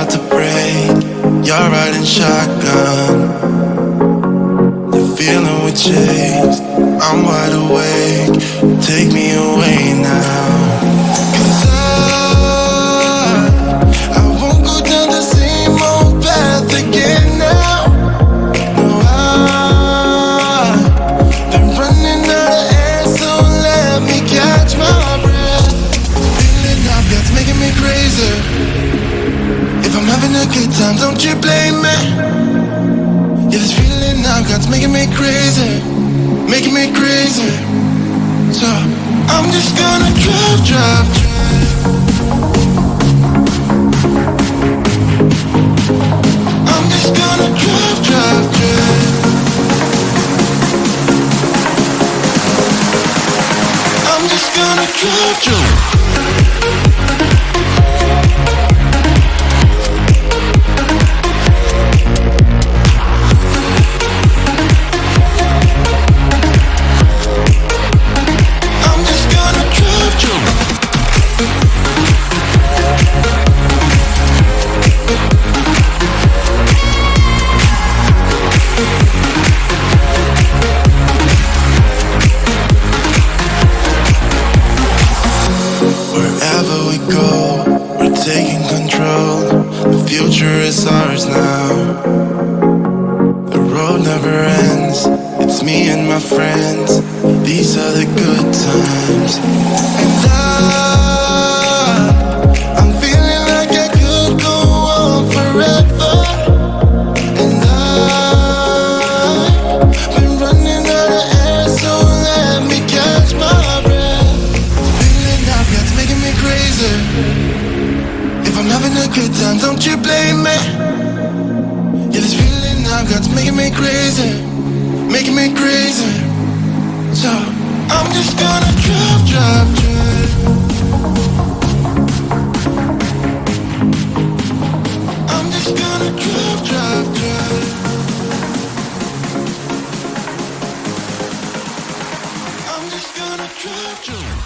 about to break. You're riding shotgun. The feeling we chase. I'm wide awake. Take me away now. 'Cause I won't go down the same old path again now. No, I've been running out of air, so let me catch my breath. Feeling I've got's making me crazy. If I'm having a good time, don't you blame me. Yeah, this feeling I've got's making me crazy, making me crazy. So I'm just gonna drive, drive, drive. I'm just gonna drive, drive, drive. I'm just gonna drive, drive. Wherever we go, we're taking control. The future is ours now. The road never ends. It's me and my friends. These are the good times. And I'm feeling like I could go on forever. And I've been running out of air, so let me catch my breath. Feeling I've got's making me crazy. If I'm having a good time, don't you blame me. Yeah, this feeling I've got's making me crazy, making me crazy. So I'm just gonna drive, drive, drive. I'm just gonna drive, drive, drive. I'm just gonna drive, drive.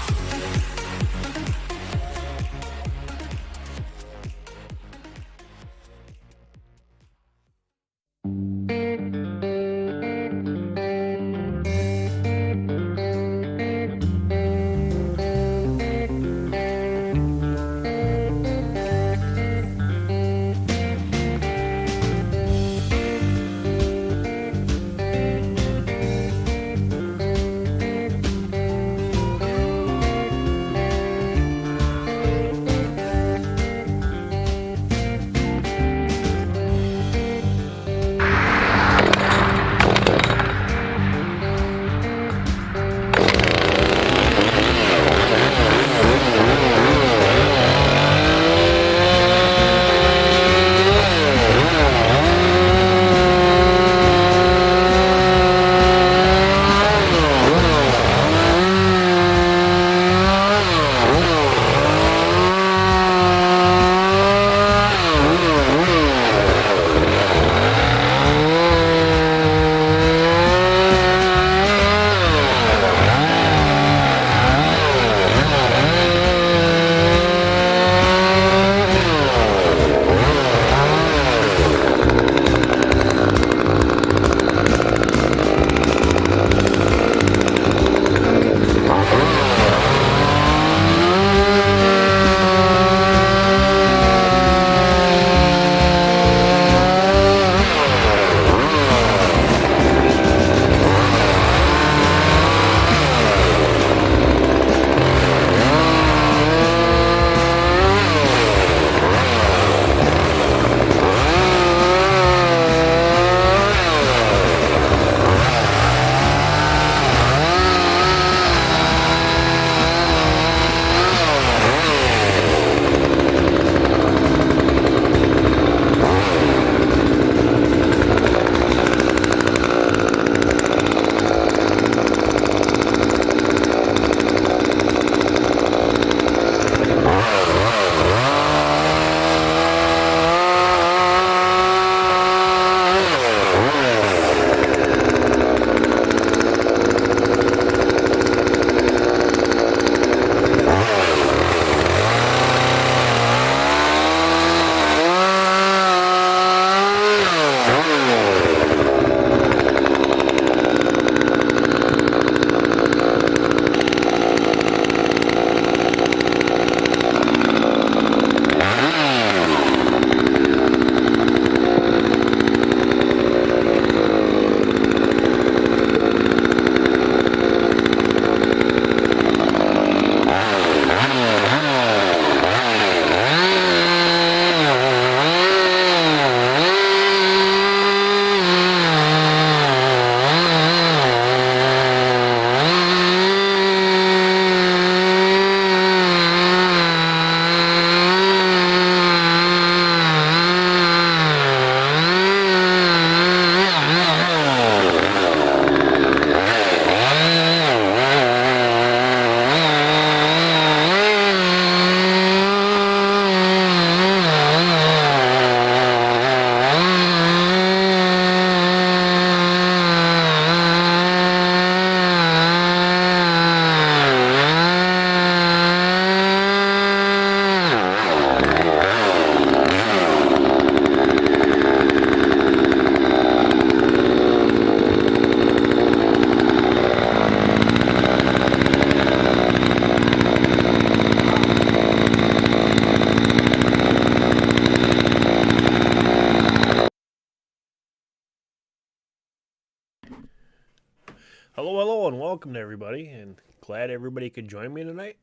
welcome to everybody, and glad everybody could join me tonight.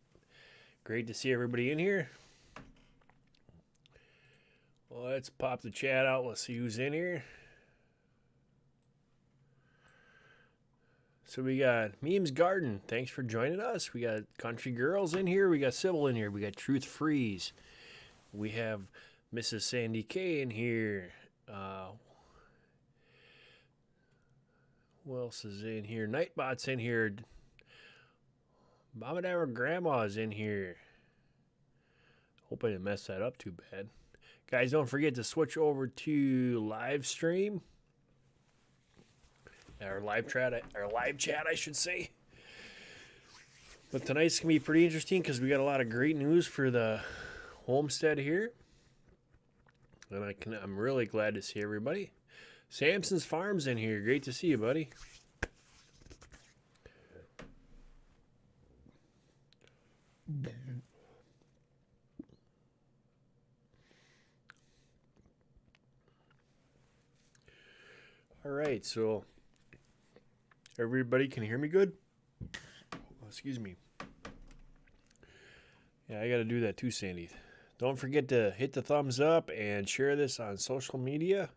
Great to see everybody in here. Well, let's pop the chat out. Let's see who's in here. So we got Memes Garden. Thanks for joining us. We got Country Girls in here. We got Sybil in here. We got Truth Freeze. We have Mrs. Sandy K in here. Who else is in here? Nightbot's in here. Mom and Our Grandma's in here. Hope I didn't mess that up too bad. Guys, don't forget to switch over to live stream. Our live chat, I should say. But tonight's gonna be pretty interesting because we got a lot of great news for the homestead here, and I'm really glad to see everybody. Samson's Farm's in here. Great to see you, buddy. All right, so everybody can hear me good? Oh, excuse me. Yeah, I got to do that too, Sandy. Don't forget to hit the thumbs up and share this on social media.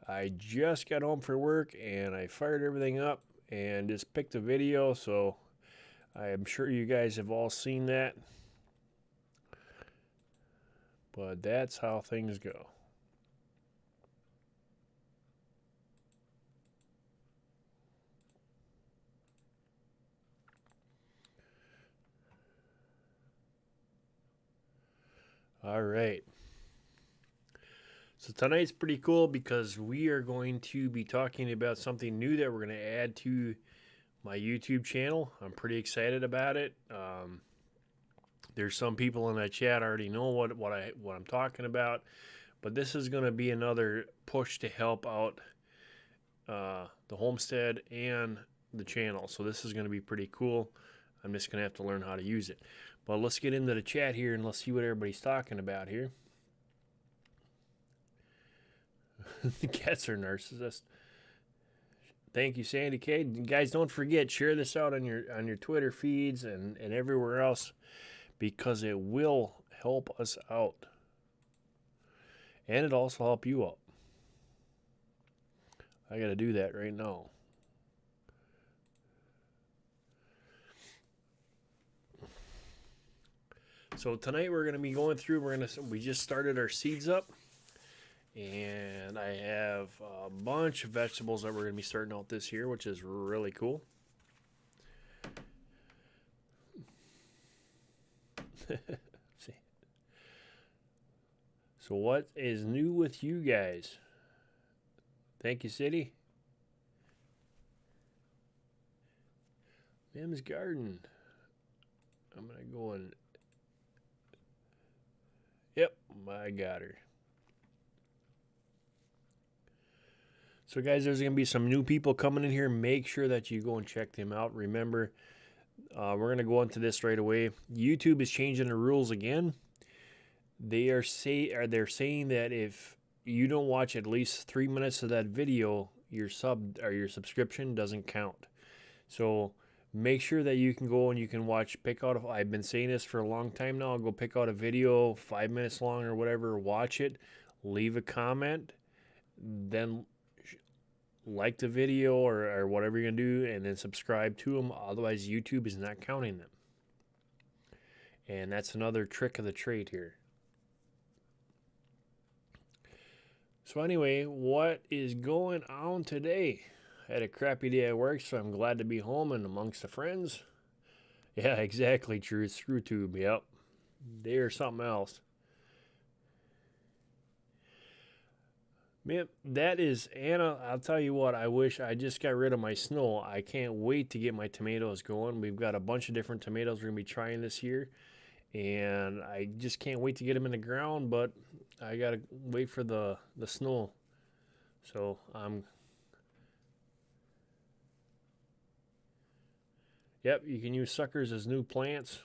I just got home from work and I fired everything up and just picked a video, so I am sure you guys have all seen that. But that's how things go. All right. So tonight's pretty cool because we are going to be talking about something new that we're going to add to my YouTube channel. I'm pretty excited about it. There's some people in that chat already know what I'm talking about, but this is going to be another push to help out the homestead and the channel. So this is going to be pretty cool. I'm just going to have to learn how to use it. But let's get into the chat here and let's see what everybody's talking about here. The cats are narcissists. Thank you, Sandy K. Guys, don't forget, share this out on your Twitter feeds and everywhere else because it will help us out. And it also help you out. I got to do that right now. So tonight we're going to be going through, we just started our seeds up, and I have a bunch of vegetables that we're going to be starting out this year, which is really cool. See. So what is new with you guys? Thank you, City. Mim's Garden. I'm going to go and... Yep, I got her. So guys, there's going to be some new people coming in here. Make sure that you go and check them out. Remember, we're going to go into this right away. YouTube is changing the rules again. They're saying that if you don't watch at least 3 minutes of that video, your subscription doesn't count. So make sure that you can go and you can pick out, I've been saying this for a long time now, go pick out a video 5 minutes long or whatever, watch it, leave a comment, then like the video or whatever you're going to do, and then subscribe to them. Otherwise, YouTube is not counting them. And that's another trick of the trade here. So anyway, what is going on today? I had a crappy day at work, so I'm glad to be home and amongst the friends. Yeah, exactly, true. ScrewTube, yep. They are something else. Man, that is, Anna, I'll tell you what, I wish I just got rid of my snow. I can't wait to get my tomatoes going. We've got a bunch of different tomatoes we're going to be trying this year. And I just can't wait to get them in the ground, but I got to wait for the snow. So yep, you can use suckers as new plants.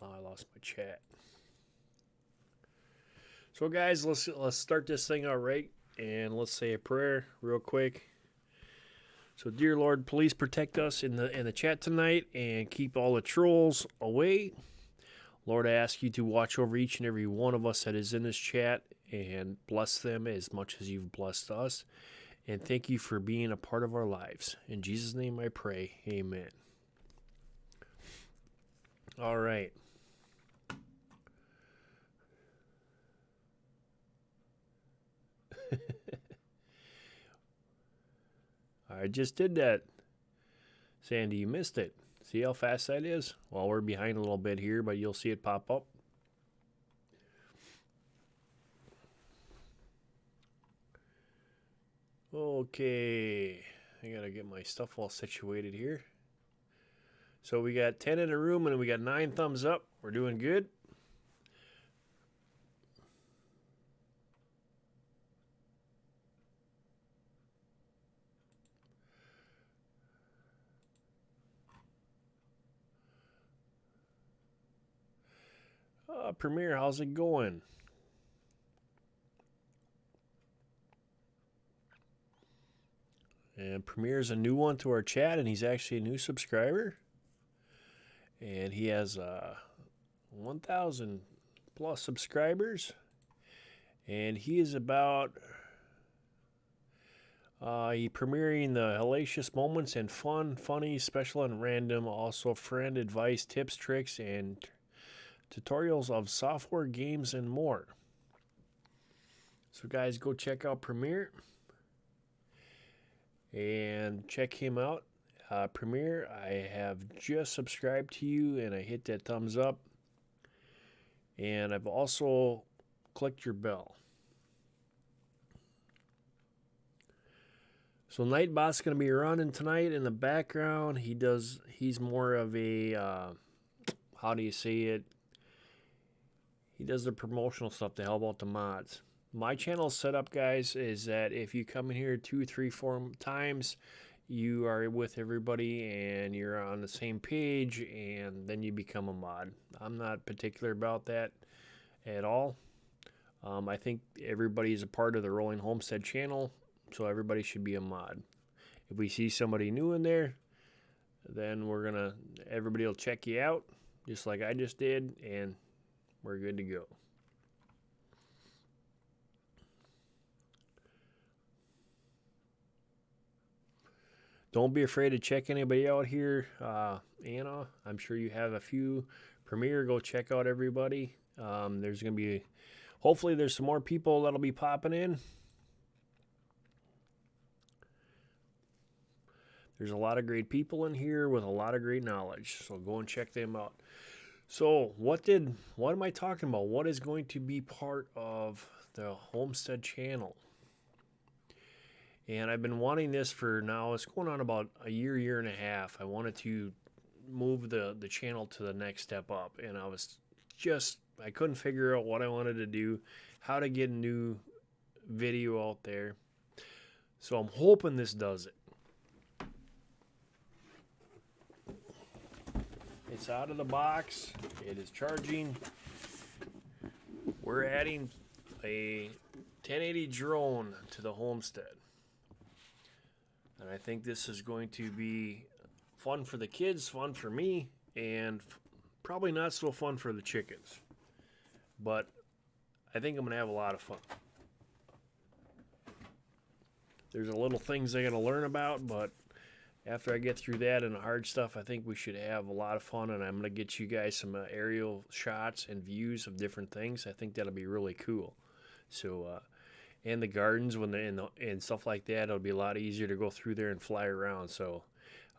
I lost my chat. So guys, let's start this thing out right, and let's say a prayer real quick. So dear Lord, please protect us in the chat tonight and keep all the trolls away. Lord, I ask you to watch over each and every one of us that is in this chat and bless them as much as you've blessed us. And thank you for being a part of our lives. In Jesus' name I pray. Amen. All right. I just did that. Sandy, you missed it. See how fast that is? Well, we're behind a little bit here, but you'll see it pop up. Okay. I gotta get my stuff all situated here. So we got 10 in the room and we got 9 thumbs up. We're doing good. Premier, how's it going? And Premier's a new one to our chat, and he's actually a new subscriber. And he has 1,000 plus subscribers. And he is about premiering the hellacious moments and fun, funny, special, and random. Also, friend advice, tips, tricks, and tutorials of software, games, and more. So guys, go check out Premier and check him out. Premier, I have just subscribed to you and I hit that thumbs up. And I've also clicked your bell. So Nightbot's going to be running tonight in the background. He's more of a, how do you say it? He does the promotional stuff to help out the mods. My channel setup, guys, is that if you come in here 2, 3, 4 times, you are with everybody and you're on the same page, and then you become a mod. I'm not particular about that at all. I think everybody is a part of the Rolling Homestead channel, so everybody should be a mod. If we see somebody new in there, then everybody will check you out, just like I just did, and we're good to go. Don't be afraid to check anybody out here. Anna, I'm sure you have a few. Premier, go check out everybody. There's going to be, hopefully there's some more people that'll be popping in. There's a lot of great people in here with a lot of great knowledge, so go and check them out. So what am I talking about? What is going to be part of the Homestead channel? And I've been wanting this for now, it's going on about a year and a half. I wanted to move the channel to the next step up, and I couldn't figure out what I wanted to do, how to get a new video out there. So I'm hoping this does it. It's out of the box. It is charging. We're adding a 1080 drone to the Homestead. And I think this is going to be fun for the kids, fun for me, and probably not so fun for the chickens. But I think I'm going to have a lot of fun. There's a little things I got to learn about, but after I get through that and the hard stuff, I think we should have a lot of fun, and I'm going to get you guys some aerial shots and views of different things. I think that'll be really cool. So, and the gardens and stuff like that, it'll be a lot easier to go through there and fly around. So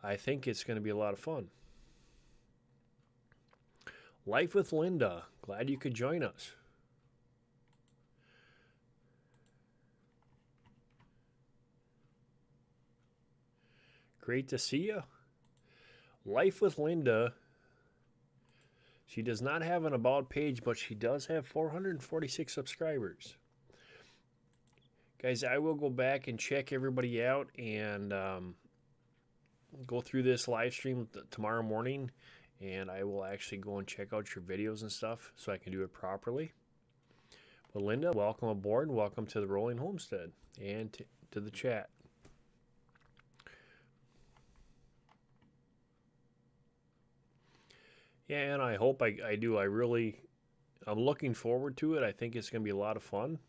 I think it's going to be a lot of fun. Life with Linda. Glad you could join us. Great to see you. Life with Linda. She does not have an about page, but she does have 446 subscribers. Guys, I will go back and check everybody out and go through this live stream tomorrow morning, and I will actually go and check out your videos and stuff so I can do it properly. Well, Linda, welcome aboard. Welcome to the Rolling Homestead and to the chat. Yeah, and I hope I do. I'm looking forward to it. I think it's going to be a lot of fun.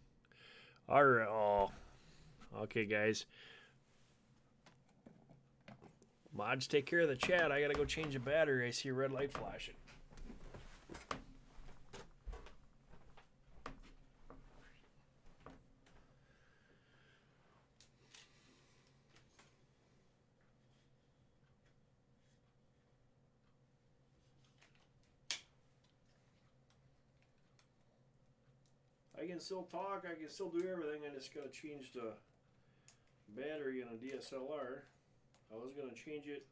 All right. Oh, okay, guys. Mods, take care of the chat. I got to go change the battery. I see a red light flashing. I can still talk. I can still do everything. I just got to change the battery in a DSLR. I was going to change it,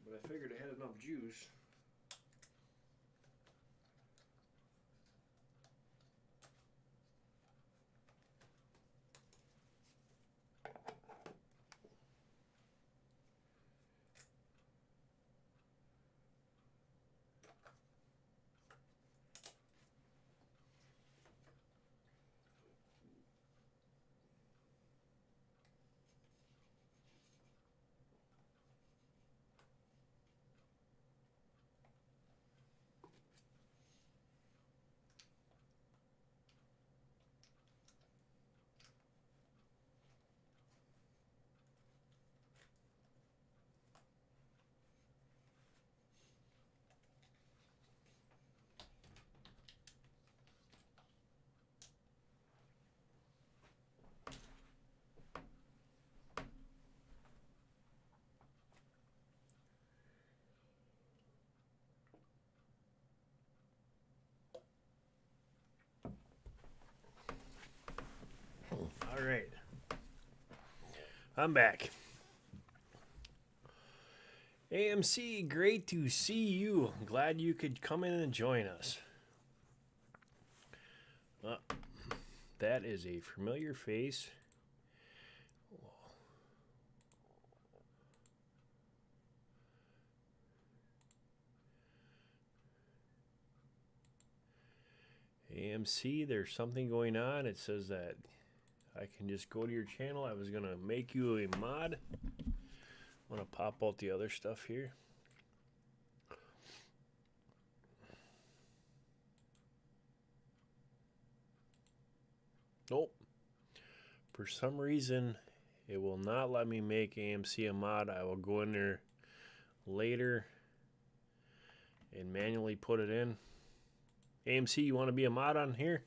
but I figured I had enough juice. All right. I'm back. AMC, great to see you. Glad you could come in and join us. That is a familiar face. AMC, there's something going on. It says that I can just go to your channel. I was going to make you a mod. I'm going to pop out the other stuff here. Nope. For some reason, it will not let me make AMC a mod. I will go in there later and manually put it in. AMC, you want to be a mod on here?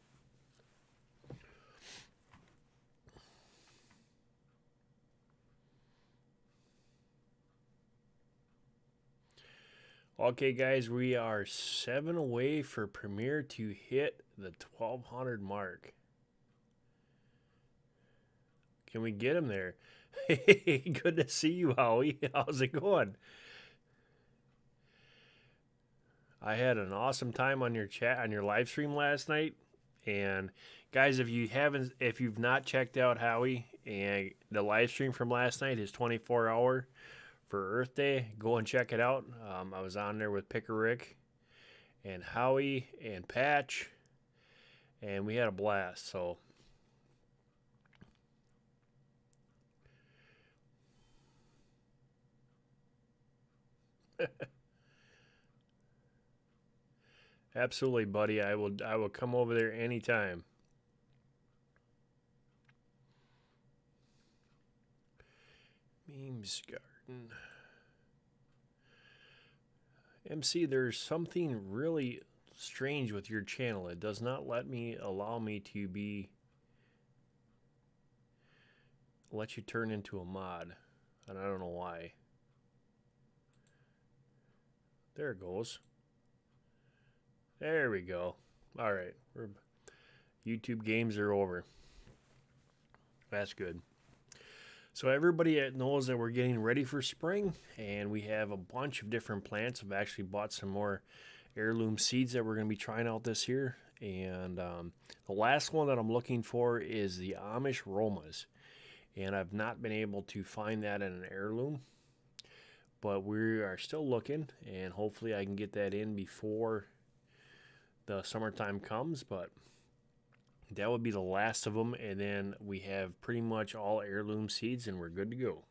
Okay, guys, we are 7 away for Premiere to hit the 1,200 mark. Can we get him there? Hey, good to see you, Howie. How's it going? I had an awesome time on your chat on your live stream last night. And guys, if you've not checked out Howie and the live stream from last night, his 24-hour for Earth Day, go and check it out. I was on there with Picker Rick and Howie and Patch, and we had a blast. So absolutely, buddy. I will come over there anytime. Memes Garden. MC, there's something really strange with your channel. It does not allow me to let you turn into a mod. And I don't know why. There it goes. There we go. All right. YouTube games are over. That's good. So everybody knows that we're getting ready for spring, and we have a bunch of different plants. I've actually bought some more heirloom seeds that we're going to be trying out this year. And the last one that I'm looking for is the Amish Romas. And I've not been able to find that in an heirloom. But we are still looking, and hopefully I can get that in before the summertime comes, but that would be the last of them, and then we have pretty much all heirloom seeds, and we're good to go.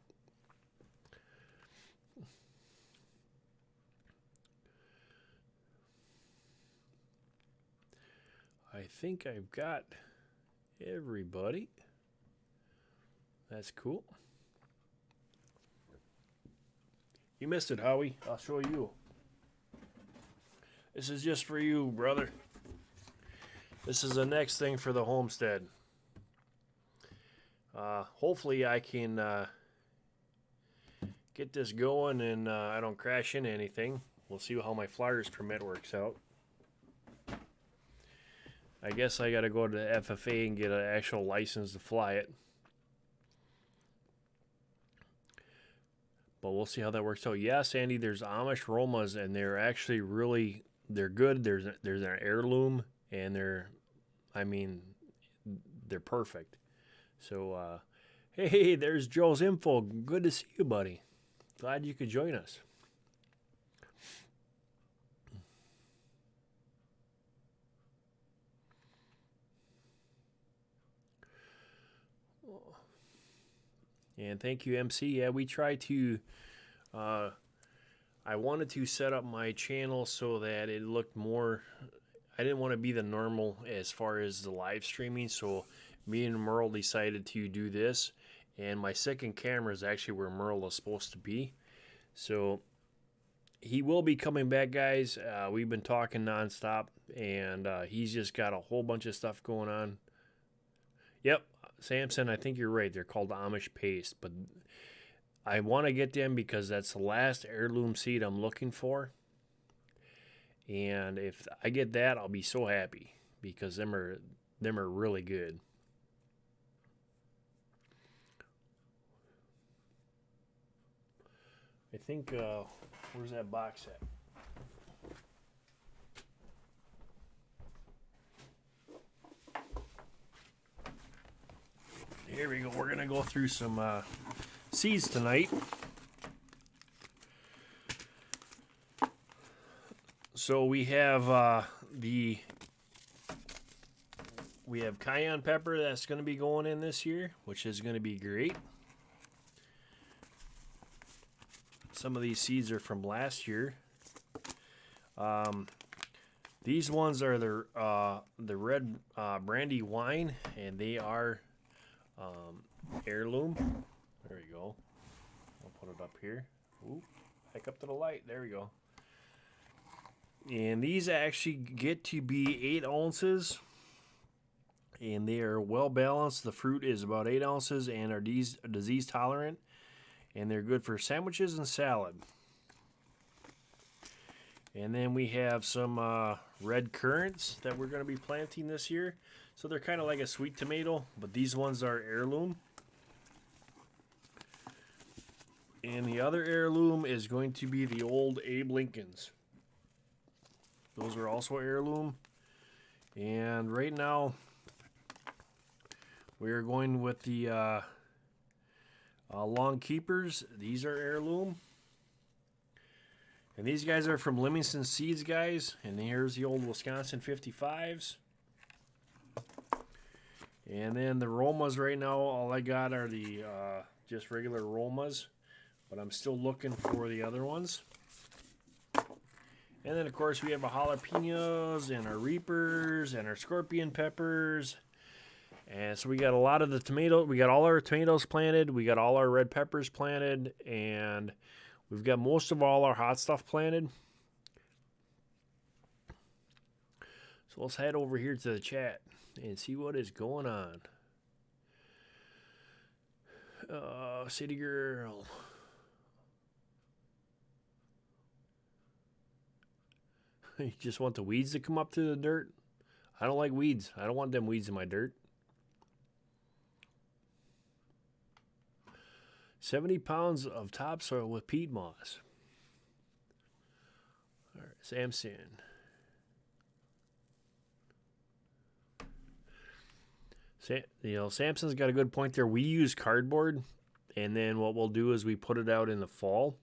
I think I've got everybody. That's cool. You missed it, Howie. I'll show you. This is just for you, brother. This is the next thing for the homestead. Hopefully I can get this going and I don't crash into anything. We'll see how my flyers permit works out. I guess I gotta go to the FFA and get an actual license to fly it. But we'll see how that works out. Yeah, Sandy, there's Amish Romas, and they're actually really, they're good. There's an heirloom, and they're perfect. So, hey, there's Joe's info. Good to see you, buddy. Glad you could join us. And thank you, MC. Yeah, we try to, I wanted to set up my channel so that it looked more, I didn't want to be the normal as far as the live streaming, so me and Merle decided to do this, and my second camera is actually where Merle is supposed to be. So he will be coming back, guys. We've been talking nonstop, and he's just got a whole bunch of stuff going on. Yep, Samson, I think you're right. They're called Amish paste, but I want to get them because that's the last heirloom seed I'm looking for. And if I get that, I'll be so happy because them are really good. I think where's that box at? Here we go. We're going to go through some seeds tonight. So we have cayenne pepper that's going to be going in this year, which is going to be great. Some of these seeds are from last year. These ones are the red brandy wine, and they are heirloom. There we go. I'll put it up here. Ooh, back up to the light. There we go. And these actually get to be 8 ounces, and they are well balanced. The fruit is about 8 ounces and are disease tolerant, and they're good for sandwiches and salad. And then we have some red currants that we're going to be planting this year. So they're kind of like a sweet tomato, but these ones are heirloom. And the other heirloom is going to be the old Abe Lincolns. Those are also heirloom. And right now, we are going with the long keepers. These are heirloom. And these guys are from Livingston Seeds, guys. And here's the old Wisconsin 55s. And then the Romas right now, all I got are the just regular Romas. But I'm still looking for the other ones. And then, of course, we have our jalapenos and our reapers and our scorpion peppers. And so we got a lot of the tomato. We got all our tomatoes planted. We got all our red peppers planted. And we've got most of all our hot stuff planted. So let's head over here to the chat and see what is going on. City girl. You just want the weeds to come up to the dirt? I don't like weeds. I don't want them weeds in my dirt. 70 pounds of topsoil with peat moss. All right, Samson. Samson's got a good point there. We use cardboard, and then what we'll do is we put it out in the fall.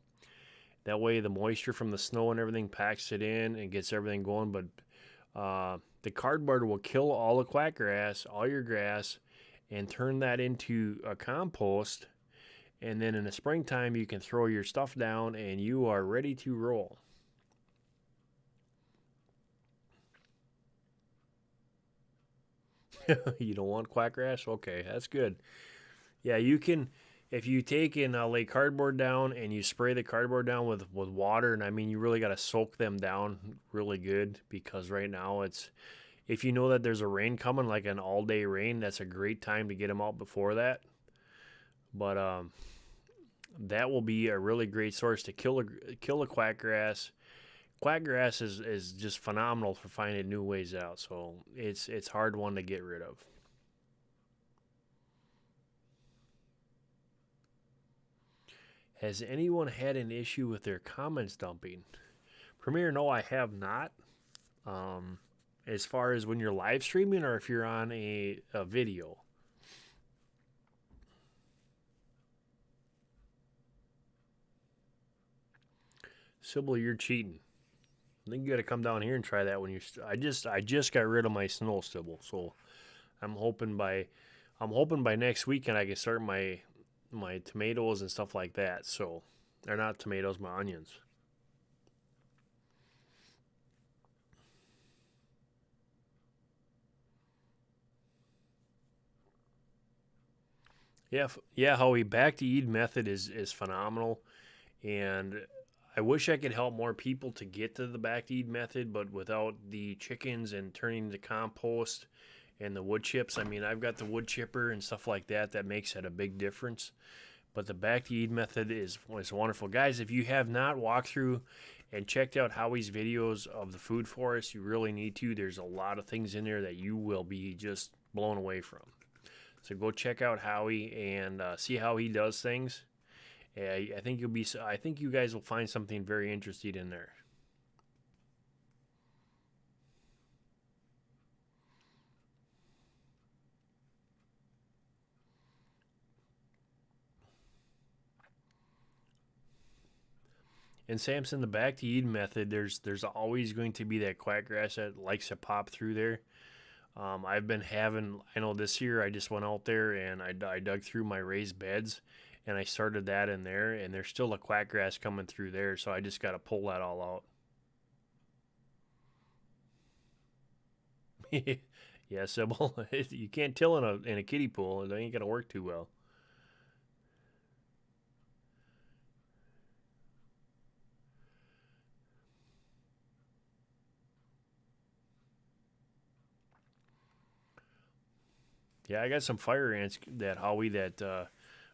That way the moisture from the snow and everything packs it in and gets everything going. But The cardboard will kill all the quackgrass, all your grass, and turn that into a compost. And then in the springtime, you can throw your stuff down and you are ready to roll. You don't want quackgrass? Okay, that's good. Yeah, you can, if you take and lay cardboard down and you spray the cardboard down with water, and I mean, you really got to soak them down really good because right now it's, if you know that there's a rain coming, like an all day rain, that's a great time to get them out before that. But that will be a really great source to kill a quackgrass. Quackgrass is just phenomenal for finding new ways out, so it's hard one to get rid of. Has anyone had an issue with their comments dumping? Premier, no, I have not. Um, as far as when you're live streaming or if you're on a video. Sybil, you're cheating. I think you got to come down here and try that when you. I just got rid of my snow, Sybil. So I'm hoping by next weekend I can start my tomatoes and stuff like that. So they're not tomatoes, my onions. Yeah, Howie. Back to Eid method is phenomenal, and I wish I could help more people to get to the back to Eid method, but without the chickens and turning to compost and the wood chips. I mean, I've got the wood chipper and stuff like that. That makes it a big difference. But the back to Eid method is wonderful, guys. If you have not walked through and checked out Howie's videos of the food forest, you really need to. There's a lot of things in there that you will be just blown away from. So go check out Howie and see how he does things. I think you'll be. I think you guys will find something very interesting in there. And Samson, the back to Eden method, there's always going to be that quackgrass that likes to pop through there. I've been having, I know this year I just went out there and I dug through my raised beds and I started that in there, and there's still a quackgrass coming through there, so I just got to pull that all out. Yeah, Sybil, you can't till in a kiddie pool. It ain't gonna work too well. Yeah, I got some fire ants that Howie that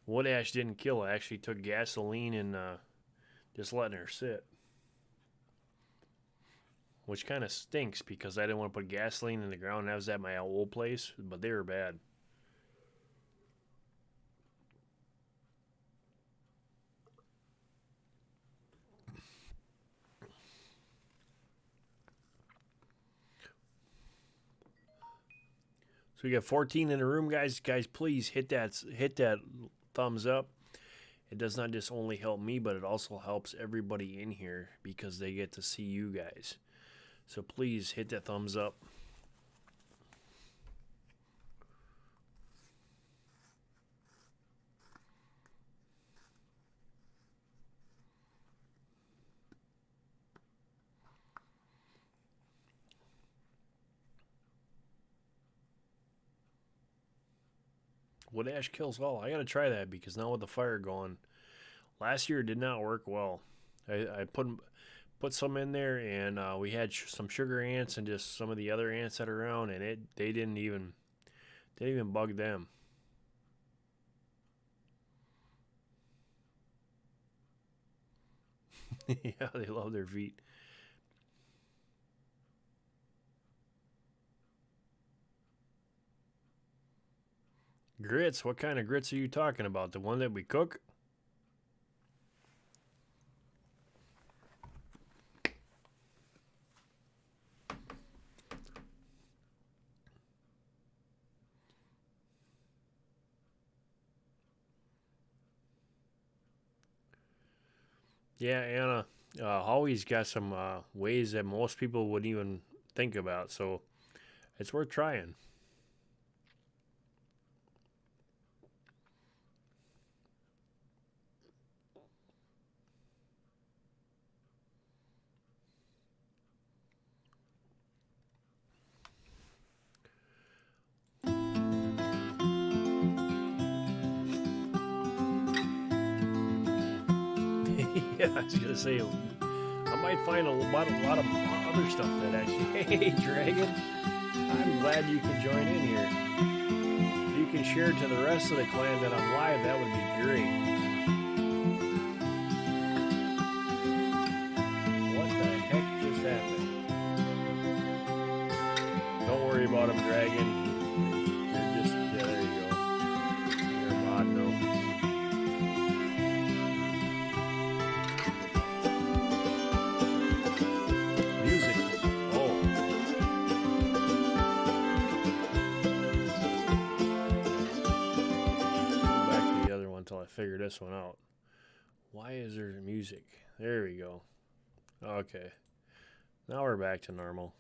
wood ash didn't kill. I actually took gasoline and just letting her sit, which kind of stinks because I didn't want to put gasoline in the ground. That was at my old place, but they were bad. So we got 14 in the room, guys. Guys, please hit that thumbs up. It does not just only help me, but it also helps everybody in here because they get to see you guys. So please hit that thumbs up. Wood ash kills all. I gotta try that because now with the fire going, last year it did not work well. I put some in there, and we had some sugar ants and just some of the other ants that are around, and they didn't even bug them. Yeah, they love their feet. Grits? What kind of grits are you talking about? The one that we cook? Yeah, Anna. Howie's got some ways that most people wouldn't even think about. So it's worth trying. Yeah, I was gonna say I might find a lot of other stuff that actually. Hey, Dragon, I'm glad you can join in here. If you can share to the rest of the clan that I'm live, that would be great. What the heck just happened? Don't worry about him, Dragon. You're just yeah, there you go. You're a mod now. Music. Oh. Go back to the other one until I figure this one out. Why is there music? There we go. Okay. Now we're back to normal.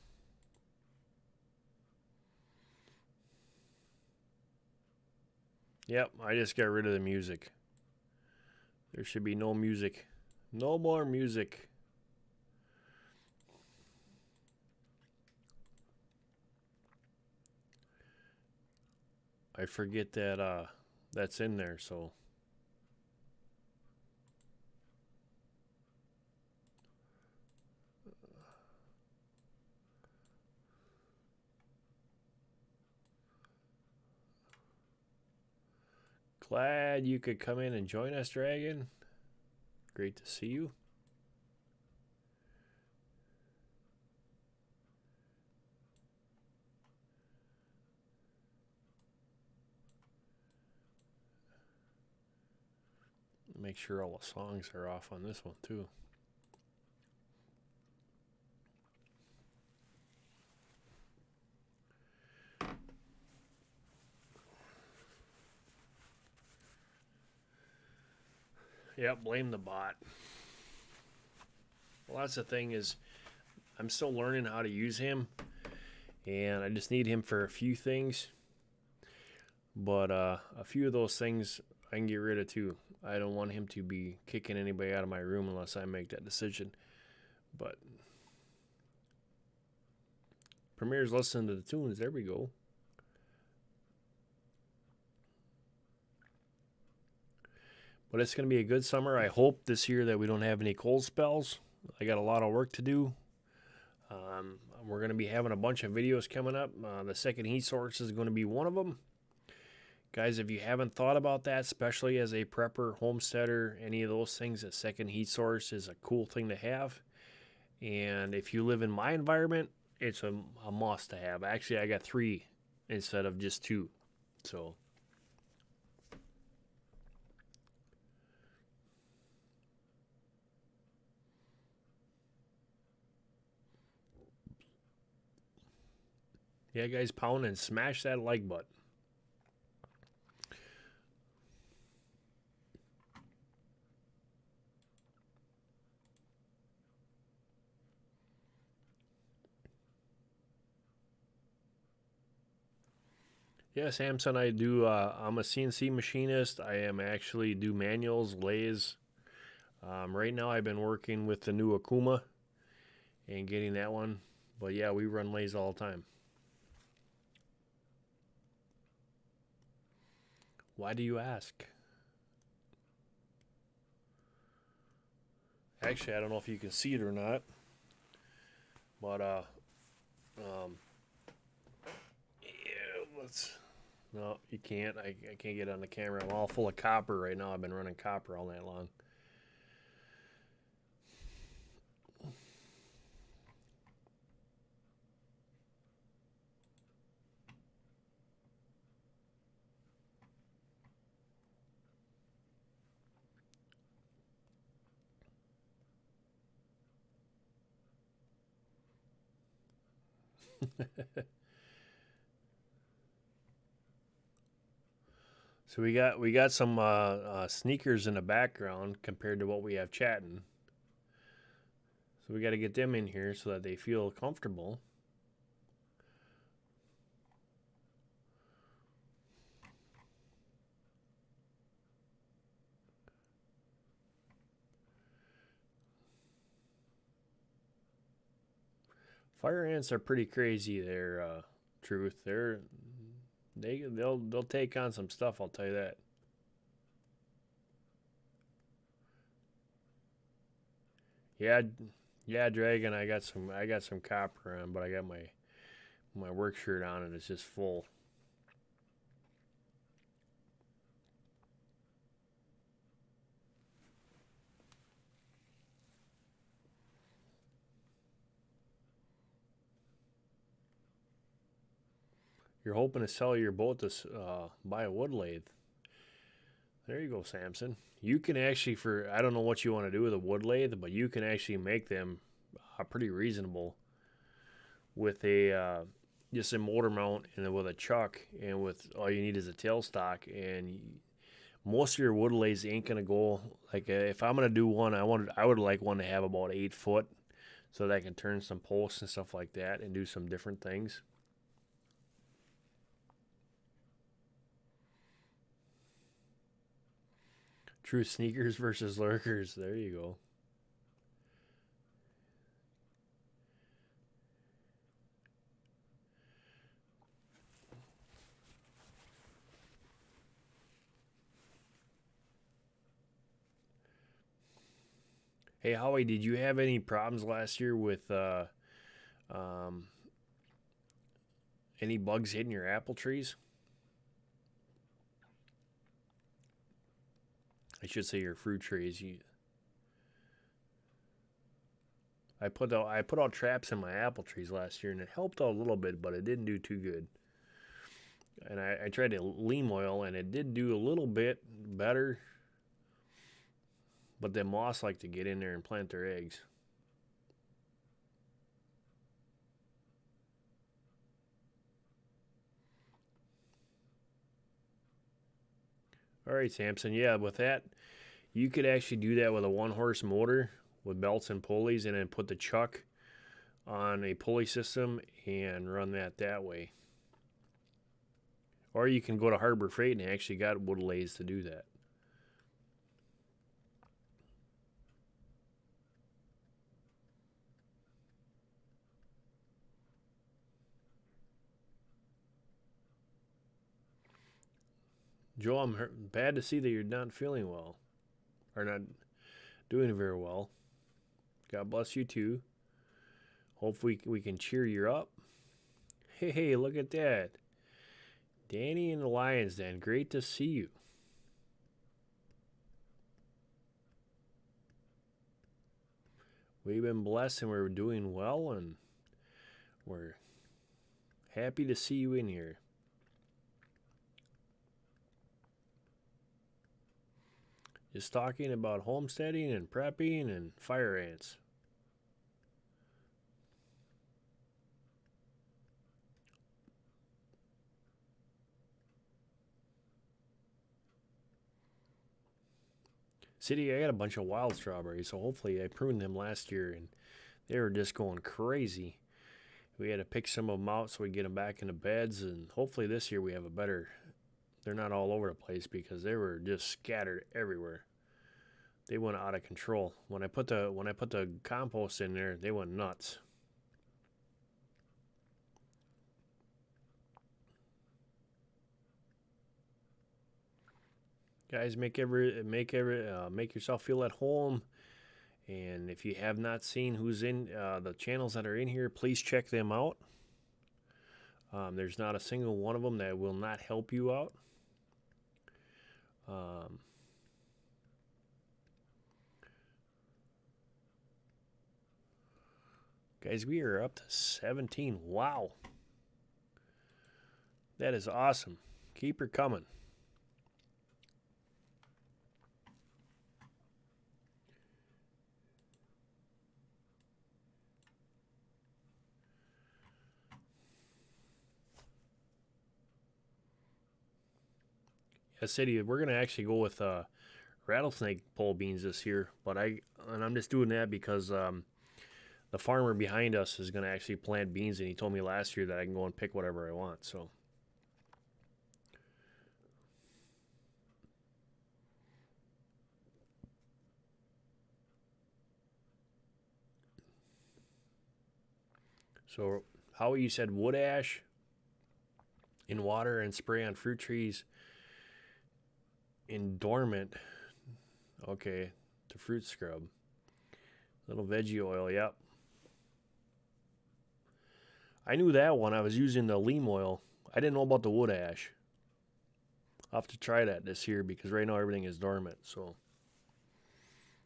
Yep, I just got rid of the music. There should be no music. No more music. I forget that that's in there, so glad you could come in and join us, Dragon. Great to see you. Make sure all the songs are off on this one too. Yep, blame the bot. Well, that's the thing is I'm still learning how to use him, and I just need him for a few things. But a few of those things I can get rid of too. I don't want him to be kicking anybody out of my room unless I make that decision. But Premier's listening to the tunes. There we go. But it's going to be a good summer. I hope this year that we don't have any cold spells. I got a lot of work to do. We're going to be having a bunch of videos coming up. The second heat source is going to be one of them. Guys, if you haven't thought about that, especially as a prepper, homesteader, any of those things, a second heat source is a cool thing to have. And if you live in my environment, it's a must to have. Actually, I got 3 instead of just 2. So yeah, guys, pound and smash that like button. Yeah, Samson, I do. I'm a CNC machinist. I am actually do manuals, lathes. Right now, I've been working with the new Akuma and getting that one. But yeah, we run lathes all the time. Why do you ask? Actually, I don't know if you can see it or not. But yeah, let's. No, you can't. I can't get on the camera. I'm all full of copper right now. I've been running copper all night long. So we got some sneakers in the background compared to what we have chatting. So we got to get them in here so that they feel comfortable. Fire ants are pretty crazy. They're truth. They'll take on some stuff. I'll tell you that. Yeah, yeah, Dragon. I got some copper on, but I got my work shirt on and it's just full. You're hoping to sell your boat to buy a wood lathe. There you go, Samson. You can actually, for I don't know what you want to do with a wood lathe, but you can actually make them pretty reasonable with a just a motor mount and with a chuck, and with all you need is a tailstock. And most of your wood lathes ain't gonna go like if I'm gonna do one, I would like one to have about 8 foot, so that I can turn some posts and stuff like that and do some different things. True sneakers versus lurkers. There you go. Hey Howie, did you have any problems last year with um, any bugs hitting your apple trees? I should say your fruit trees. I put out traps in my apple trees last year, and it helped out a little bit, but it didn't do too good. And I tried to lean oil, and it did do a little bit better, but the moths like to get in there and plant their eggs. All right, Samson. Yeah, with that, you could actually do that with a one-horse motor with belts and pulleys, and then put the chuck on a pulley system and run that way. Or you can go to Harbor Freight and they actually got wood lathes to do that. Joe, bad to see that you're not feeling well or not doing very well. God bless you too. Hopefully we can cheer you up. Hey, look at that. Danny and the Lions Den. Great to see you. We've been blessed and we're doing well, and we're happy to see you in here. Just talking about homesteading and prepping and fire ants. City, I got a bunch of wild strawberries, so hopefully I pruned them last year and they were just going crazy. We had to pick some of them out so we get them back into beds, and hopefully this year we have a better. They're not all over the place because they were just scattered everywhere. They went out of control. When I put the compost in there, they went nuts. Guys, make yourself feel at home. And if you have not seen who's in the channels that are in here, please check them out. There's not a single one of them that will not help you out. Guys, we are up to 17. Wow. That is awesome. Keep her coming. Yeah, City, we're gonna actually go with rattlesnake pole beans this year, but I'm just doing that because the farmer behind us is gonna actually plant beans, and he told me last year that I can go and pick whatever I want. So So Howie, you said wood ash in water and spray on fruit trees in dormant. Okay, the fruit scrub. Little veggie oil, yep. I knew that one. I was using the leaf oil. I didn't know about the wood ash. I'll have to try that this year because right now everything is dormant. So,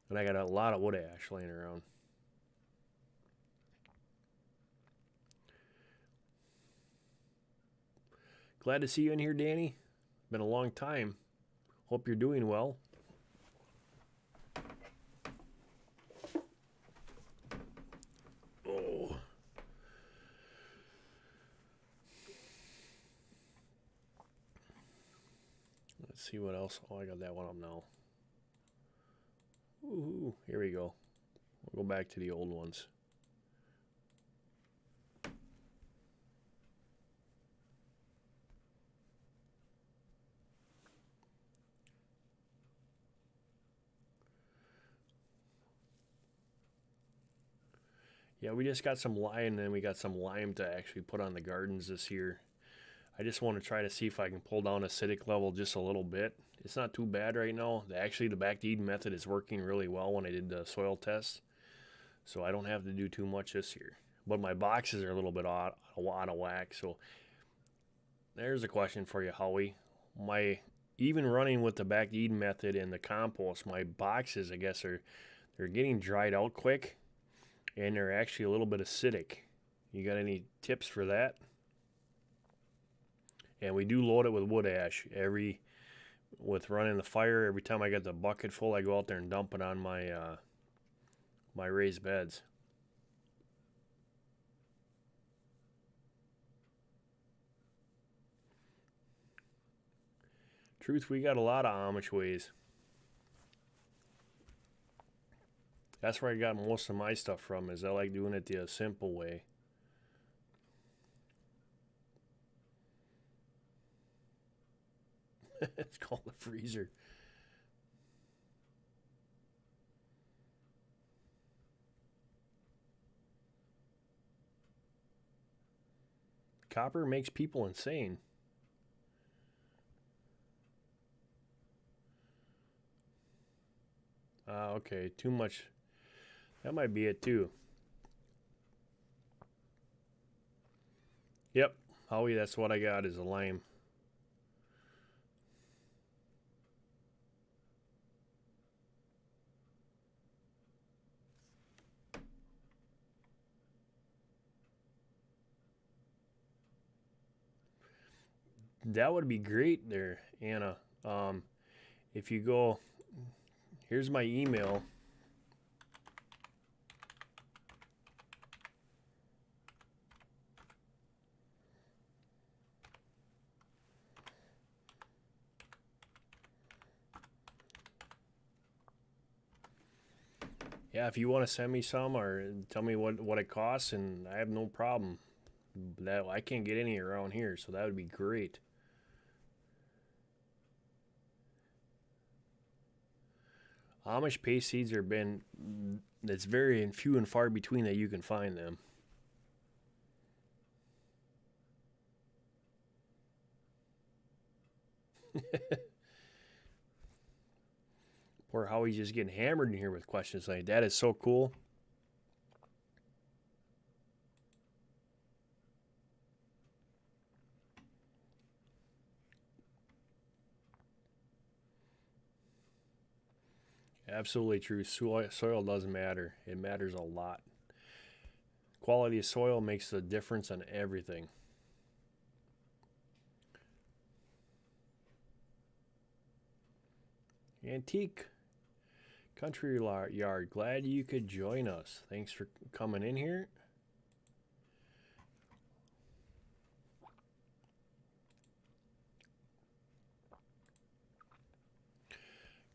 and I got a lot of wood ash laying around. Glad to see you in here, Danny. Been a long time. Hope you're doing well. Oh. Let's see what else. Oh, I got that one up now. Ooh, here we go. We'll go back to the old ones. Yeah, we just got some lime, and we got some lime to actually put on the gardens this year. I just want to try to see if I can pull down acidic level just a little bit. It's not too bad right now. Actually, the back to Eden method is working really well when I did the soil test, so I don't have to do too much this year. But my boxes are a little bit out of whack, so there's a question for you, Howie. Even running with the back to Eden method and the compost, my boxes, I guess, they're getting dried out quick, and they're actually a little bit acidic. You got any tips for that? And we do load it with wood ash with running the fire. Every time I get the bucket full, I go out there and dump it on my raised beds. Truth, we got a lot of Amish ways. That's where I got most of my stuff from, is I like doing it the simple way. It's called a freezer. Copper makes people insane. Okay, too much. That might be it too. Yep, Howie, that's what I got is a lime. That would be great there, Anna. If you go, here's my email. Yeah, if you want to send me some or tell me what it costs, and I have no problem. That I can't get any around here, so that would be great. Amish paste seeds it's very few and far between that you can find them. Poor Howie's just getting hammered in here with questions like that. Is so cool. Absolutely true. Soil doesn't matter. It matters a lot. Quality of soil makes the difference on everything. Antique Country Yard. Glad you could join us. Thanks for coming in here.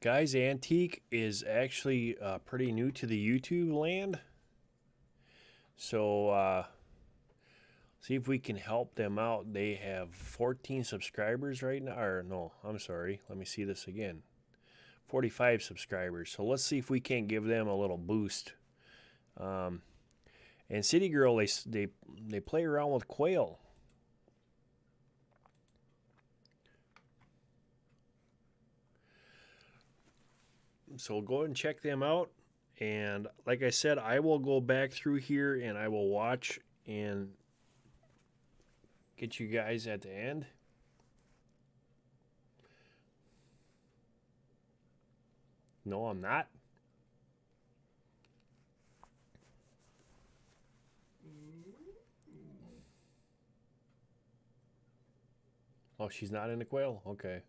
Guys, Antique is actually pretty new to the YouTube land. So, see if we can help them out. They have 14 subscribers right now. Or, no, I'm sorry. Let me see this again. 45 subscribers. So, let's see if we can't give them a little boost. And City Girl, they play around with quail. So go and check them out. And like I said, I will go back through here and I will watch and get you guys at the end. No, I'm not. Oh, she's not in the quail? Okay.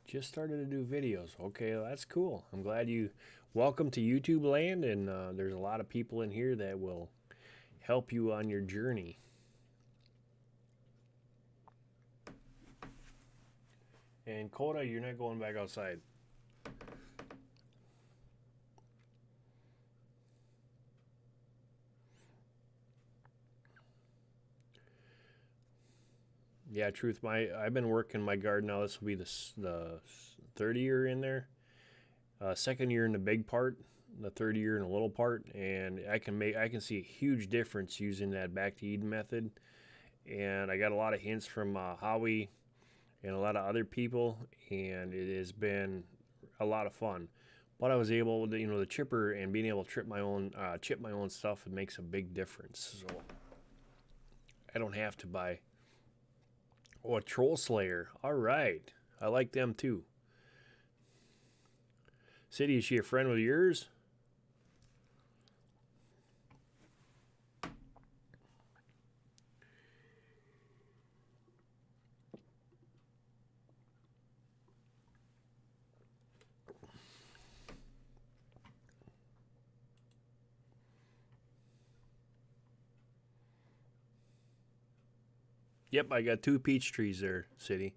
Just started to do videos. Okay, well, that's cool. I'm glad you... Welcome to YouTube land, and there's a lot of people in here that will help you on your journey. And Coda, you're not going back outside. Yeah, truth. I've been working my garden now. This will be the third year in there. Second year in the big part, the third year in the little part, and I can see a huge difference using that back to Eden method. And I got a lot of hints from Howie and a lot of other people, and it has been a lot of fun. But I was able to, the chipper and being able to chip my own stuff, it makes a big difference. So I don't have to buy. Oh, a Troll Slayer. All right. I like them too. City, is she a friend of yours? Yep, I got 2 peach trees there, City.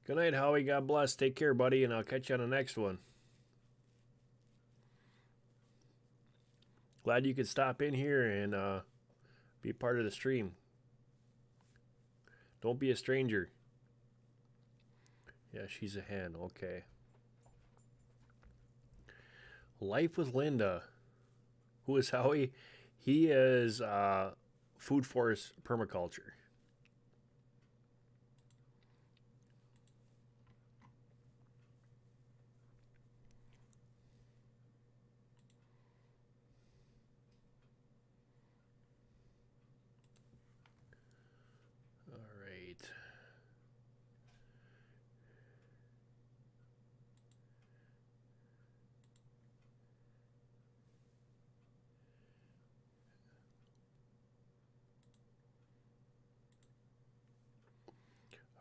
Good night, Howie. God bless. Take care, buddy, and I'll catch you on the next one. Glad you could stop in here and be part of the stream. Don't be a stranger. Yeah, she's a hen. Okay. Life with Linda. Who is Howie? He is food forest permaculture. All right.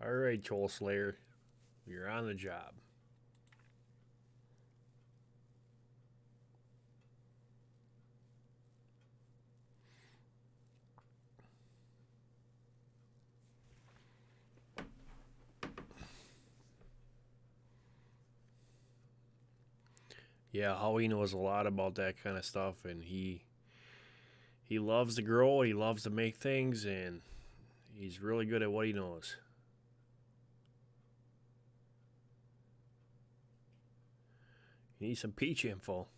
All right, Troll Slayer. You're on the job. Yeah, Howie knows a lot about that kind of stuff, and he loves to grow, he loves to make things, and he's really good at what he knows. You need some peach info.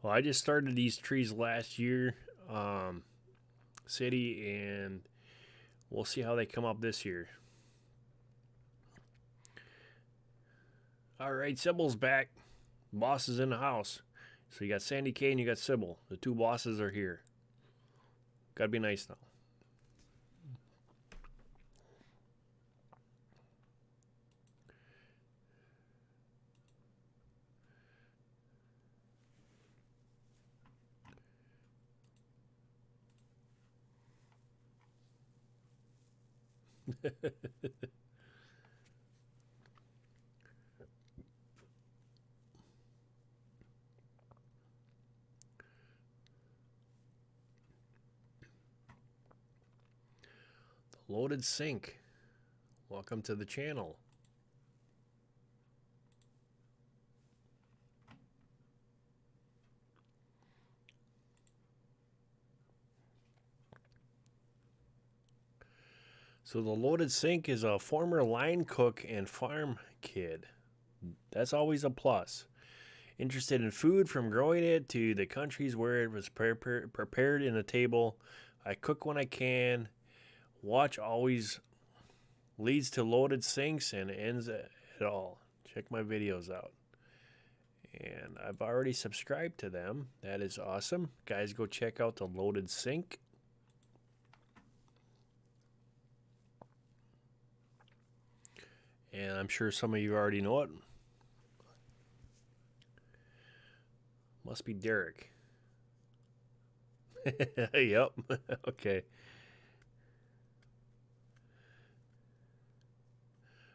Well, I just started these trees last year, City, and we'll see how they come up this year. All right, Sybil's back. Boss is in the house. So you got Sandy K and you got Sybil. The 2 bosses are here. Gotta be nice now. The Loaded Sink. Welcome to the channel. So the loaded sink is a former line cook and farm kid. That's always a plus. Interested in food from growing it to the countries where it was prepared in a table. I cook when I can. Watch always leads to loaded sinks and ends it all. Check my videos out. And I've already subscribed to them. That is awesome. Guys, go check out the loaded sink. And I'm sure some of you already know it. Must be Derek. Yep. Okay.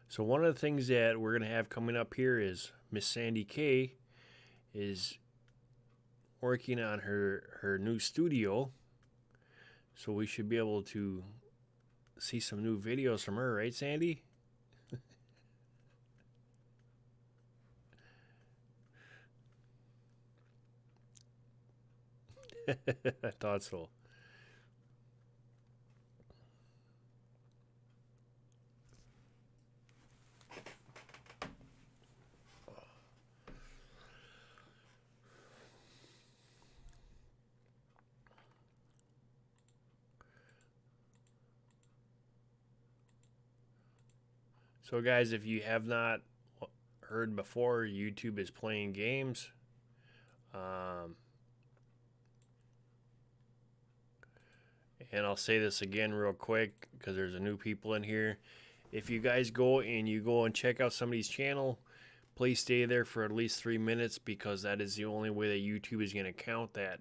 So one of the things that we're going to have coming up here is Miss Sandy K is working on her new studio. So we should be able to see some new videos from her, right, Sandy? I thought so. So guys, if you have not heard before, YouTube is playing games. And I'll say this again real quick because there's a new people in here. If you guys go and check out somebody's channel, please stay there for at least 3 minutes because that is the only way that YouTube is going to count that.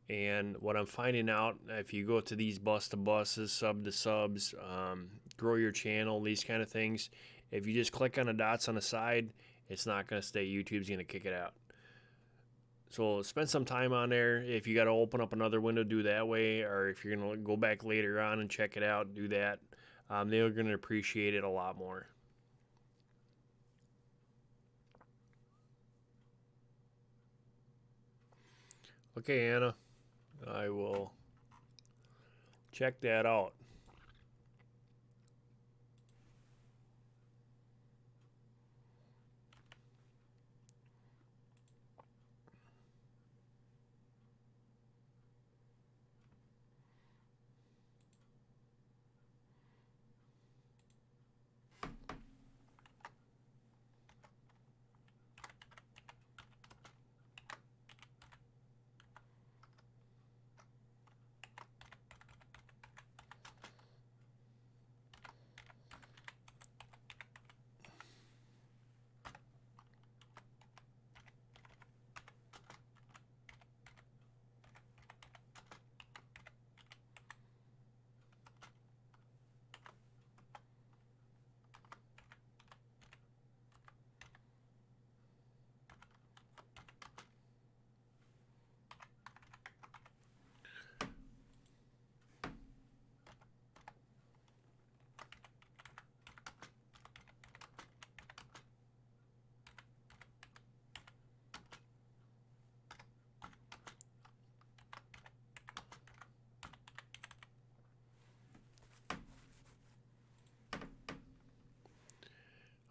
And what I'm finding out, if you go to these bus to buses, sub to subs, grow your channel, these kind of things, if you just click on the dots on the side, it's not going to stay. YouTube's going to kick it out. So spend some time on there. If you got to open up another window, do that way. Or if you're going to go back later on and check it out, do that. They're going to appreciate it a lot more. Okay, Anna. I will check that out.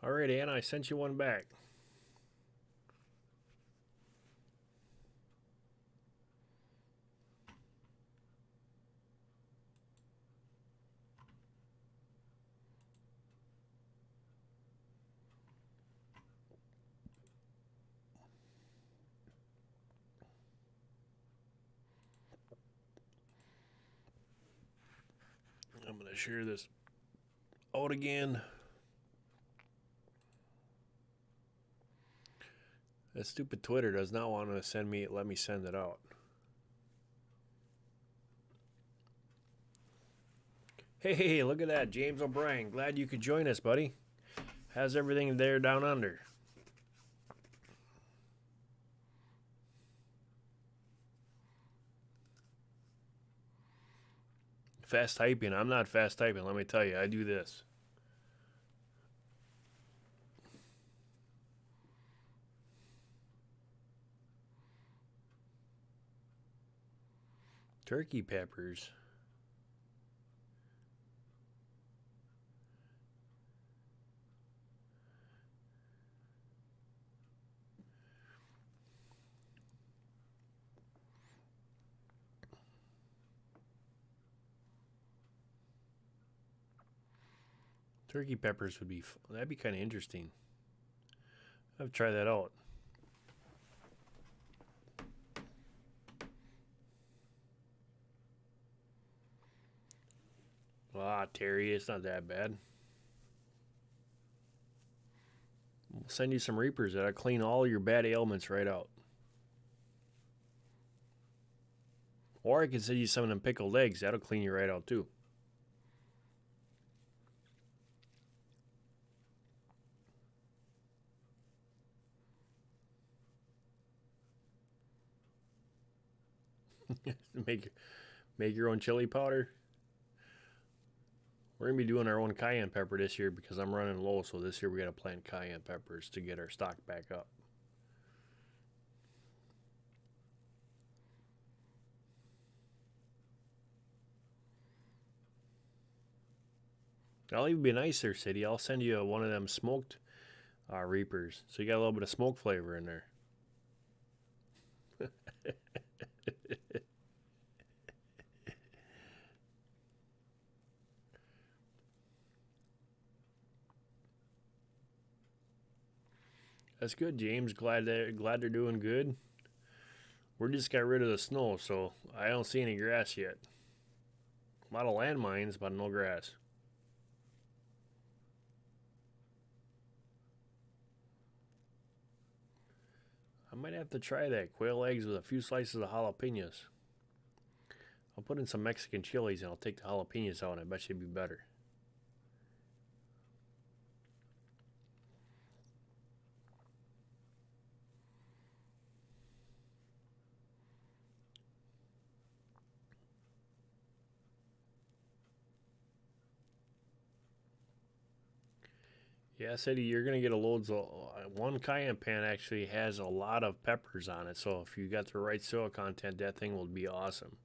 All right, Anna, I sent you one back. I'm going to share this out again. That stupid Twitter does not want to let me send it out. Hey, look at that, James O'Brien. Glad you could join us, buddy. How's everything there down under? Fast typing. I'm not fast typing, let me tell you. I do this. Turkey peppers. Turkey peppers would be, that'd be kind of interesting. I'll try that out. Ah, Terry, it's not that bad. We'll send you some reapers that'll clean all your bad ailments right out. Or I can send you some of them pickled eggs. That'll clean you right out too. make make your own chili powder. We're gonna be doing our own cayenne pepper this year because I'm running low. So this year we gotta plant cayenne peppers to get our stock back up. I'll even be nicer, City. I'll send you one of them smoked reapers, so you got a little bit of smoke flavor in there. That's good, James. Glad they're doing good. We just got rid of the snow, so I don't see any grass yet. A lot of landmines, but no grass. I might have to try that. Quail eggs with a few slices of jalapenos. I'll put in some Mexican chilies and I'll take the jalapenos out and I bet you it'd be better. Yeah, Sadie, you're gonna get a loads of one cayenne pan actually has a lot of peppers on it. So if you got the right soil content, that thing will be awesome.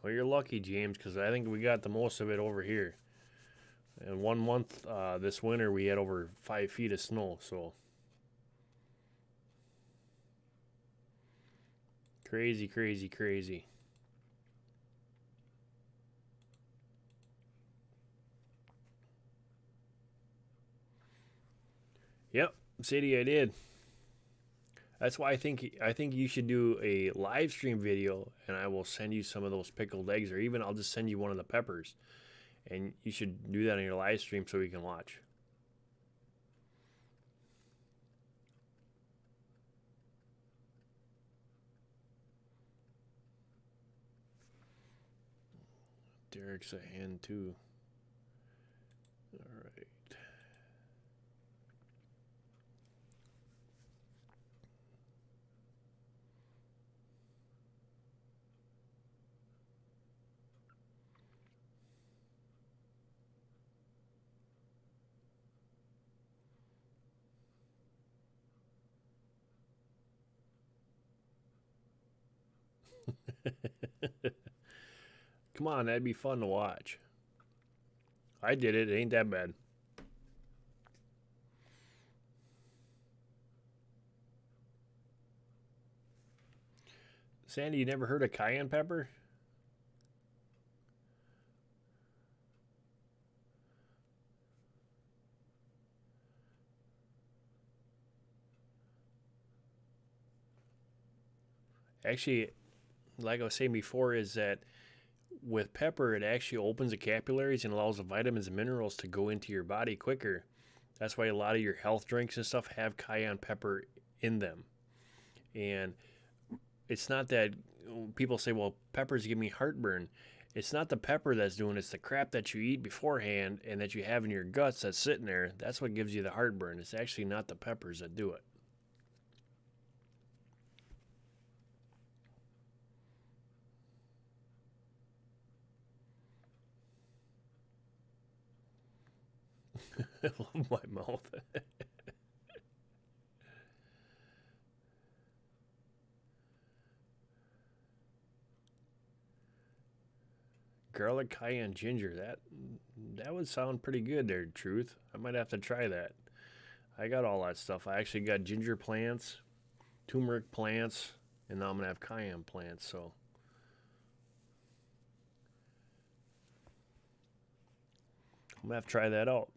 Well, you're lucky, James, because I think we got the most of it over here. And 1 month this winter, we had over 5 feet of snow. So crazy, crazy, crazy. Yep, Sadie, I did. That's why I think you should do a live stream video, and I will send you some of those pickled eggs, or even I'll just send you one of the peppers, and you should do that on your live stream so we can watch. Derek's a hand too. All right. Come on, that'd be fun to watch. I did it. It ain't that bad. Sandy, you never heard of cayenne pepper? Actually, like I was saying before, is that with pepper, it actually opens the capillaries and allows the vitamins and minerals to go into your body quicker. That's why a lot of your health drinks and stuff have cayenne pepper in them. And it's not that people say, well, peppers give me heartburn. It's not the pepper that's doing it, it's the crap that you eat beforehand and that you have in your guts that's sitting there. That's what gives you the heartburn. It's actually not the peppers that do it. I love my mouth. Garlic, cayenne, ginger. That would sound pretty good there, Truth. I might have to try that. I got all that stuff. I actually got ginger plants, turmeric plants, and now I'm gonna have cayenne plants. So I'm gonna have to try that out.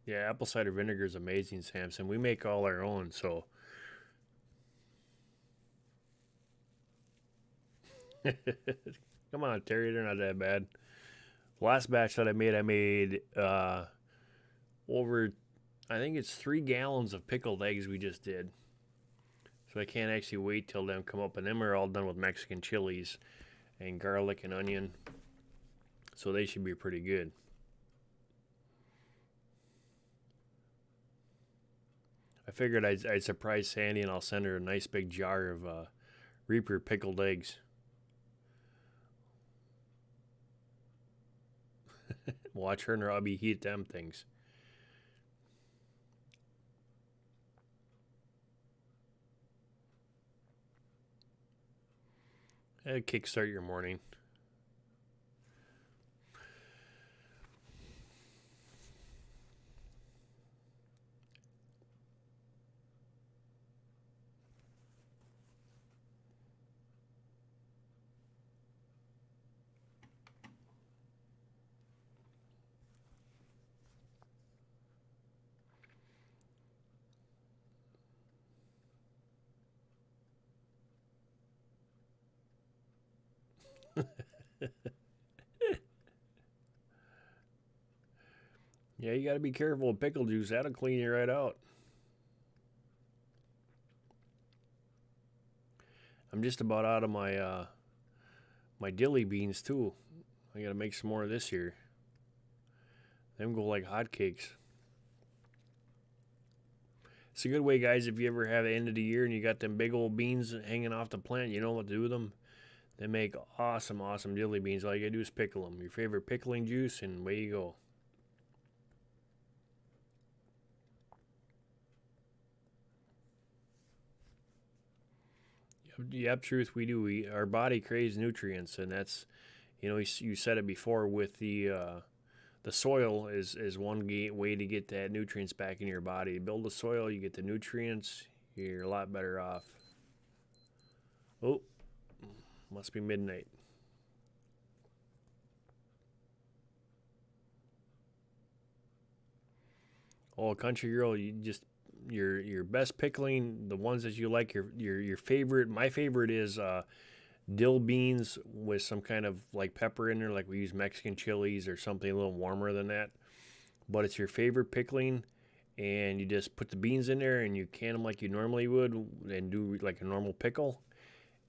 Yeah, apple cider vinegar is amazing, Samson. We make all our own, so. Come on, Terry, they're not that bad. Last batch that I made over, I think it's 3 gallons of pickled eggs we just did. So I can't actually wait till them come up, and them are all done with Mexican chilies and garlic and onion. So they should be pretty good. I figured I'd surprise Sandy and I'll send her a nice big jar of Reaper pickled eggs. Watch her and her hubby heat them things. Kickstart your morning. Yeah, you gotta be careful with pickle juice. That'll clean you right out. I'm just about out of my dilly beans too. I gotta make some more this year. Them go like hotcakes. It's a good way, guys, if you ever have the end of the year and you got them big old beans hanging off the plant, you know what to do with them. They make awesome, awesome dilly beans. All you gotta do is pickle them. Your favorite pickling juice, and away you go. Yep, Truth, we do. Our body craves nutrients, and that's, you said it before with the soil is one way to get that nutrients back in your body. You build the soil, you get the nutrients, you're a lot better off. Oh, must be midnight. Oh, country girl, you just your best pickling, the ones that you like, your favorite. My favorite is dill beans with some kind of like pepper in there, like we use Mexican chilies or something a little warmer than that. But it's your favorite pickling, and you just put the beans in there and you can them like you normally would and do like a normal pickle,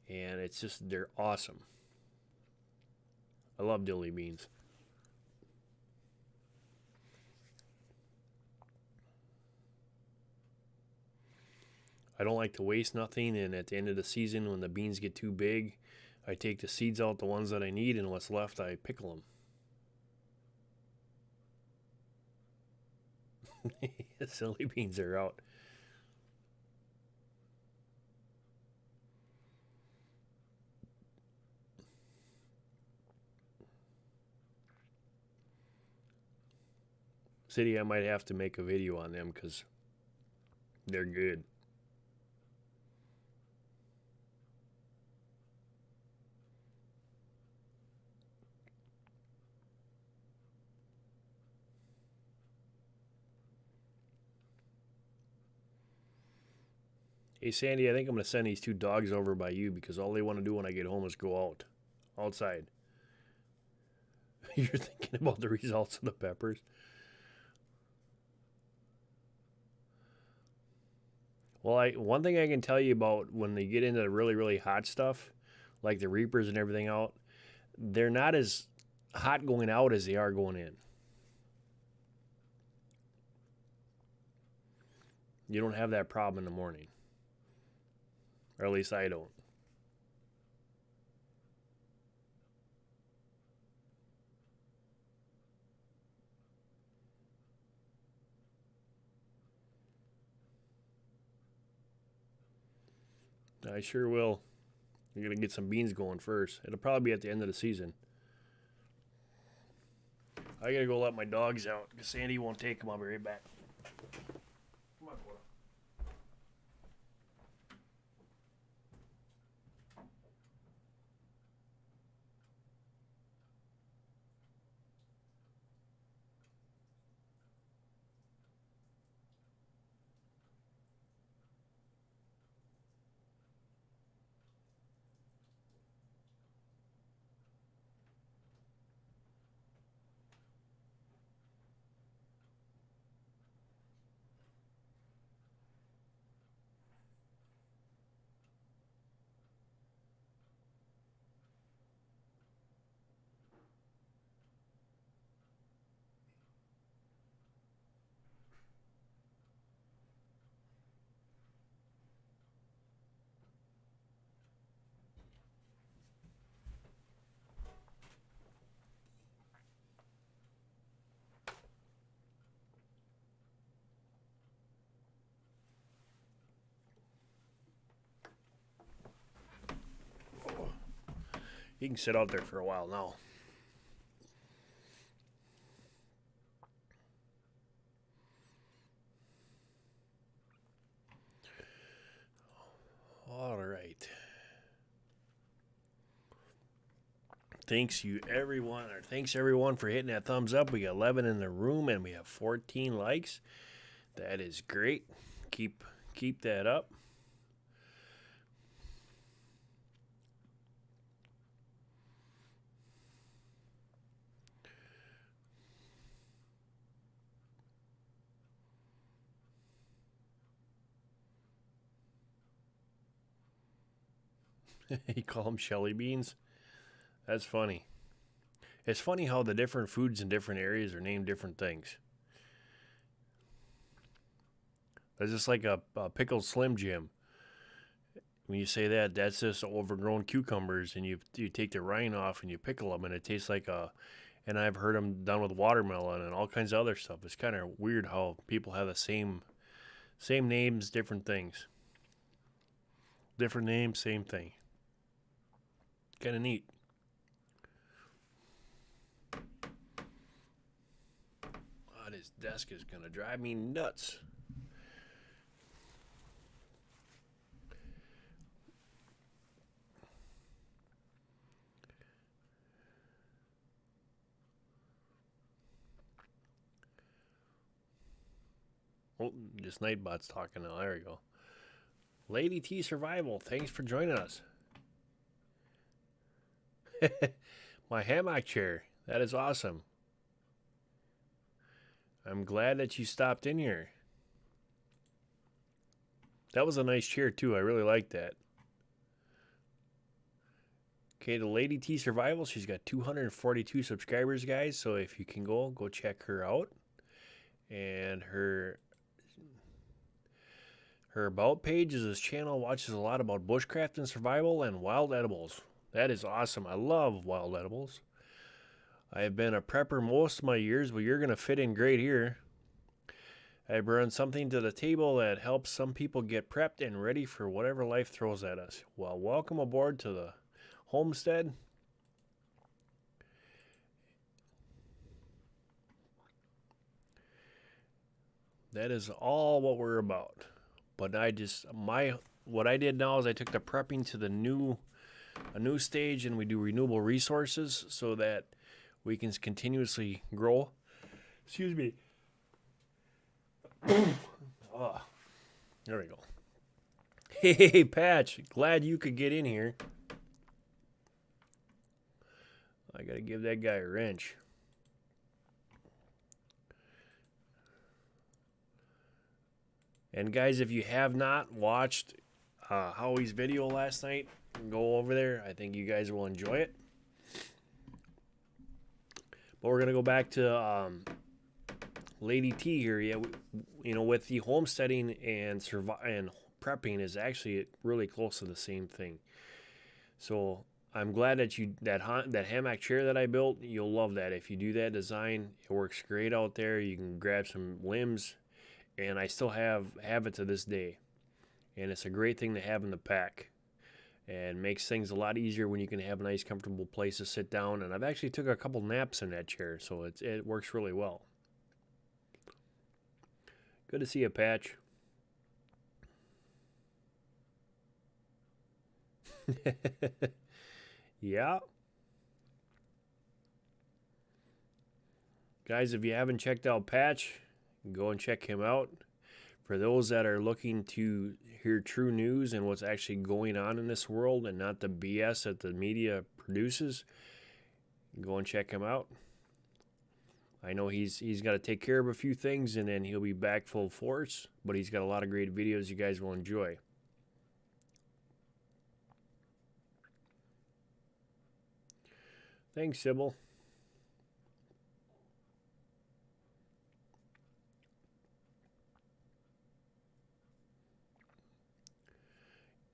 and it's just, they're awesome. I love dilly beans. I don't like to waste nothing, and at the end of the season when the beans get too big, I take the seeds out, the ones that I need, and what's left I pickle them. Silly beans are out. City, I might have to make a video on them because they're good. Hey, Sandy, I think I'm going to send these 2 dogs over by you because all they want to do when I get home is go outside. You're thinking about the results of the peppers? Well, one thing I can tell you about when they get into the really, really hot stuff, like the Reapers and everything out, they're not as hot going out as they are going in. You don't have that problem in the morning. Or at least I don't. I sure will. I'm going to get some beans going first. It'll probably be at the end of the season. I got to go let my dogs out because Sandy won't take them. I'll be right back. Come on, Cora. You can sit out there for a while now. All right. Thanks everyone for hitting that thumbs up. We got 11 in the room and we have 14 likes. That is great. Keep that up. You call them Shelly beans? That's funny. It's funny how the different foods in different areas are named different things. It's just like a pickled Slim Jim. When you say that, that's just overgrown cucumbers, and you take the rind off and you pickle them, and it tastes like a. And I've heard them done with watermelon and all kinds of other stuff. It's kind of weird how people have the same names, different things. Different names, same thing. Kind of neat. Oh, this desk is going to drive me nuts. Oh, this Nightbot's talking now. There we go. Lady T Survival, thanks for joining us. My hammock chair. That is awesome. I'm glad that you stopped in here. That was a nice chair too. I really like that. Okay, the Lady T Survival, she's got 242 subscribers, guys. So if you can go check her out. And her about page is this channel watches a lot about bushcraft and survival and wild edibles. That is awesome. I love wild edibles. I have been a prepper most of my years, but you're going to fit in great here. I bring something to the table that helps some people get prepped and ready for whatever life throws at us. Well, welcome aboard to the homestead. That is all what we're about. But what I did now is I took the prepping to a new stage, and we do renewable resources so that we can continuously grow. Excuse me. Oh, there we go. Hey, Patch, glad you could get in here. I gotta give that guy a wrench. And guys, if you have not watched Howie's video last night, go over there. I think you guys will enjoy it. But we're gonna go back to Lady T here. Yeah, with the homesteading and prepping is actually really close to the same thing. So I'm glad that that hammock chair that I built, you'll love that. If you do that design, it works great out there. You can grab some limbs. And I still have it to this day. And it's a great thing to have in the pack. and makes things a lot easier when you can have a nice comfortable place to sit down. And I've actually took a couple naps in that chair, so it works really well. Good to see you, Patch. Yeah. Guys, if you haven't checked out Patch, go and check him out. For those that are looking to hear true news and what's actually going on in this world and not the BS that the media produces, go and check him out. I know he's got to take care of a few things and then he'll be back full force, but he's got a lot of great videos you guys will enjoy. Thanks, Sybil.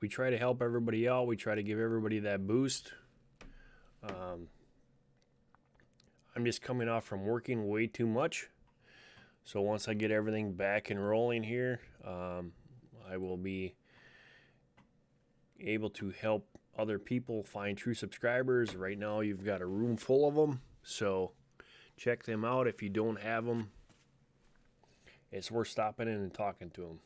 We try to help everybody out. We try to give everybody that boost. I'm just coming off from working way too much. So once I get everything back and rolling here, I will be able to help other people find true subscribers. Right now, you've got a room full of them. So check them out. If you don't have them, it's worth stopping in and talking to them.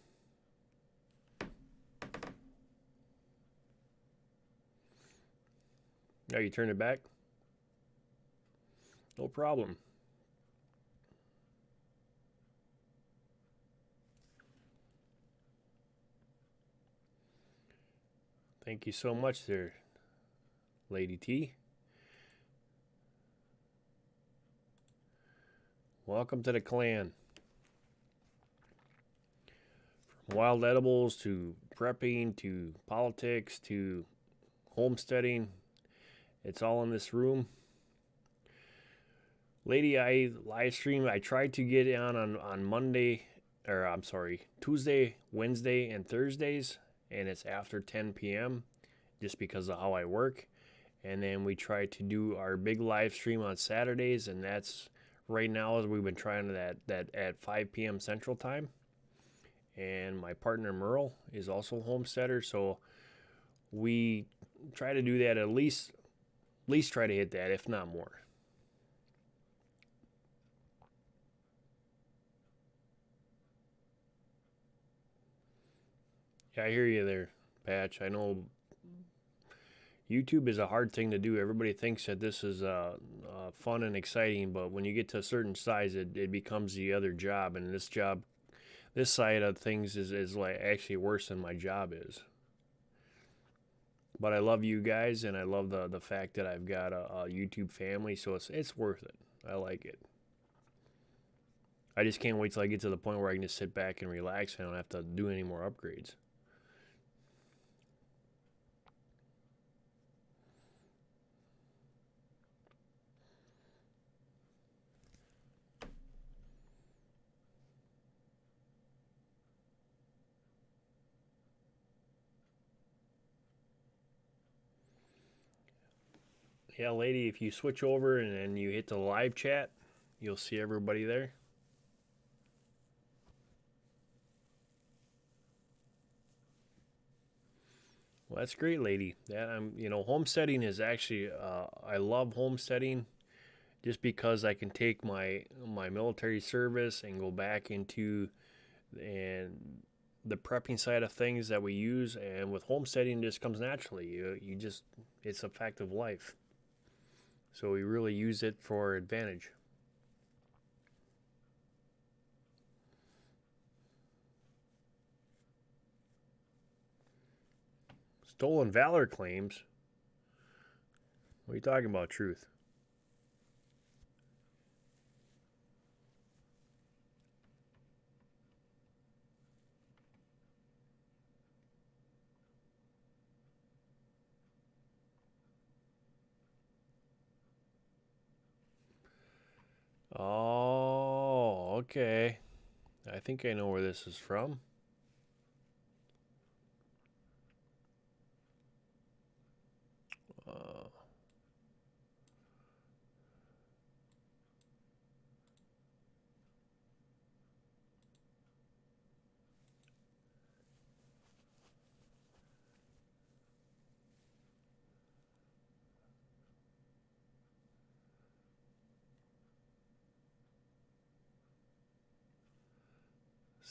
Now you turn it back? No problem. Thank you so much there, Lady T. Welcome to the clan. From wild edibles to prepping to politics to homesteading, it's all in this room. Lady, I live stream. I tried to get on Monday, or I'm sorry, Tuesday, Wednesday, and Thursdays, and it's after 10 p.m. just because of how I work. And then we try to do our big live stream on Saturdays, and that's right now as we've been trying that at 5 p.m. Central Time. And my partner Merle is also homesteader, so we try to do that at least try to hit that, if not more. Yeah, I hear you there, Patch. I know YouTube is a hard thing to do. Everybody thinks that this is fun and exciting, but when you get to a certain size, it becomes the other job, and this side of things is like actually worse than my job is. But I love you guys, and I love the fact that I've got a YouTube family, so it's worth it. I like it. I just can't wait till I get to the point where I can just sit back and relax and I don't have to do any more upgrades. Yeah, lady, if you switch over and then you hit the live chat, you'll see everybody there. Well, that's great, lady. That homesteading is actually I love homesteading just because I can take my military service and go back into and the prepping side of things that we use, and with homesteading it just comes naturally. You just it's a fact of life. So we really use it for advantage. Stolen valor claims? What are you talking about, Truth? Oh, okay. I think I know where this is from.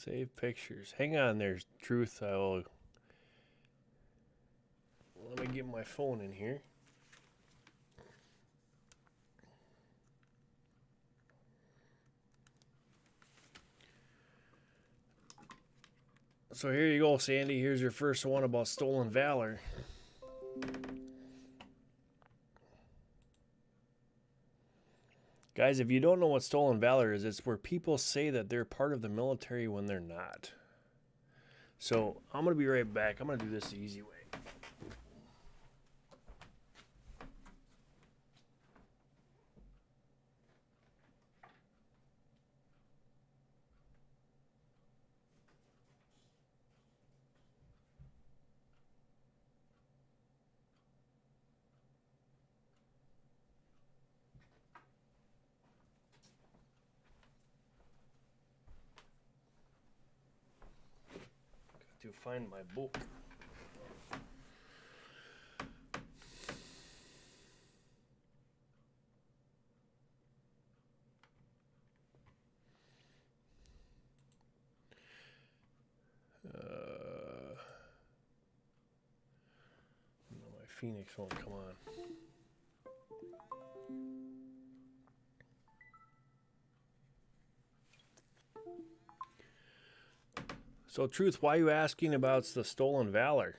Save pictures. Hang on there, Truth. Let me get my phone in here. So here you go, Sandy. Here's your first one about stolen valor. Guys, if you don't know what stolen valor is, it's where people say that they're part of the military when they're not. So I'm going to be right back. I'm going to do this the easy way. To find my book. No, my Phoenix won't come on. So, Truth, why are you asking about the stolen valor?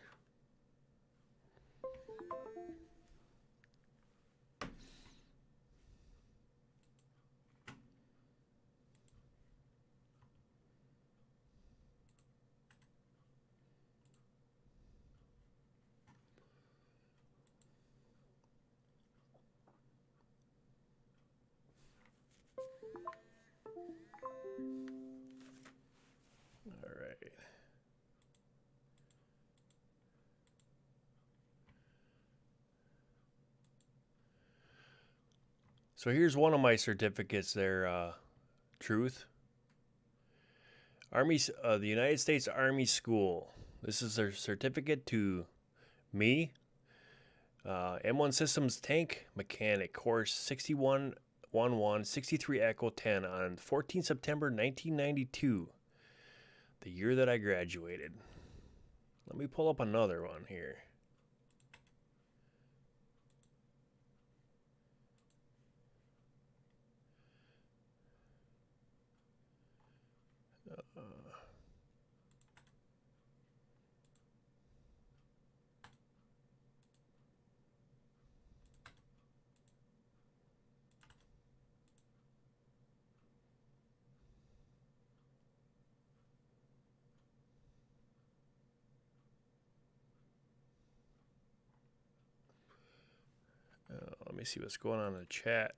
All right. So here's one of my certificates there, Truth. Army, the United States Army School. This is their certificate to me, M1 Systems Tank Mechanic, course 6111 63 Echo 10 on 14 September 1992, the year that I graduated. Let me pull up another one here. Let me see what's going on in the chat.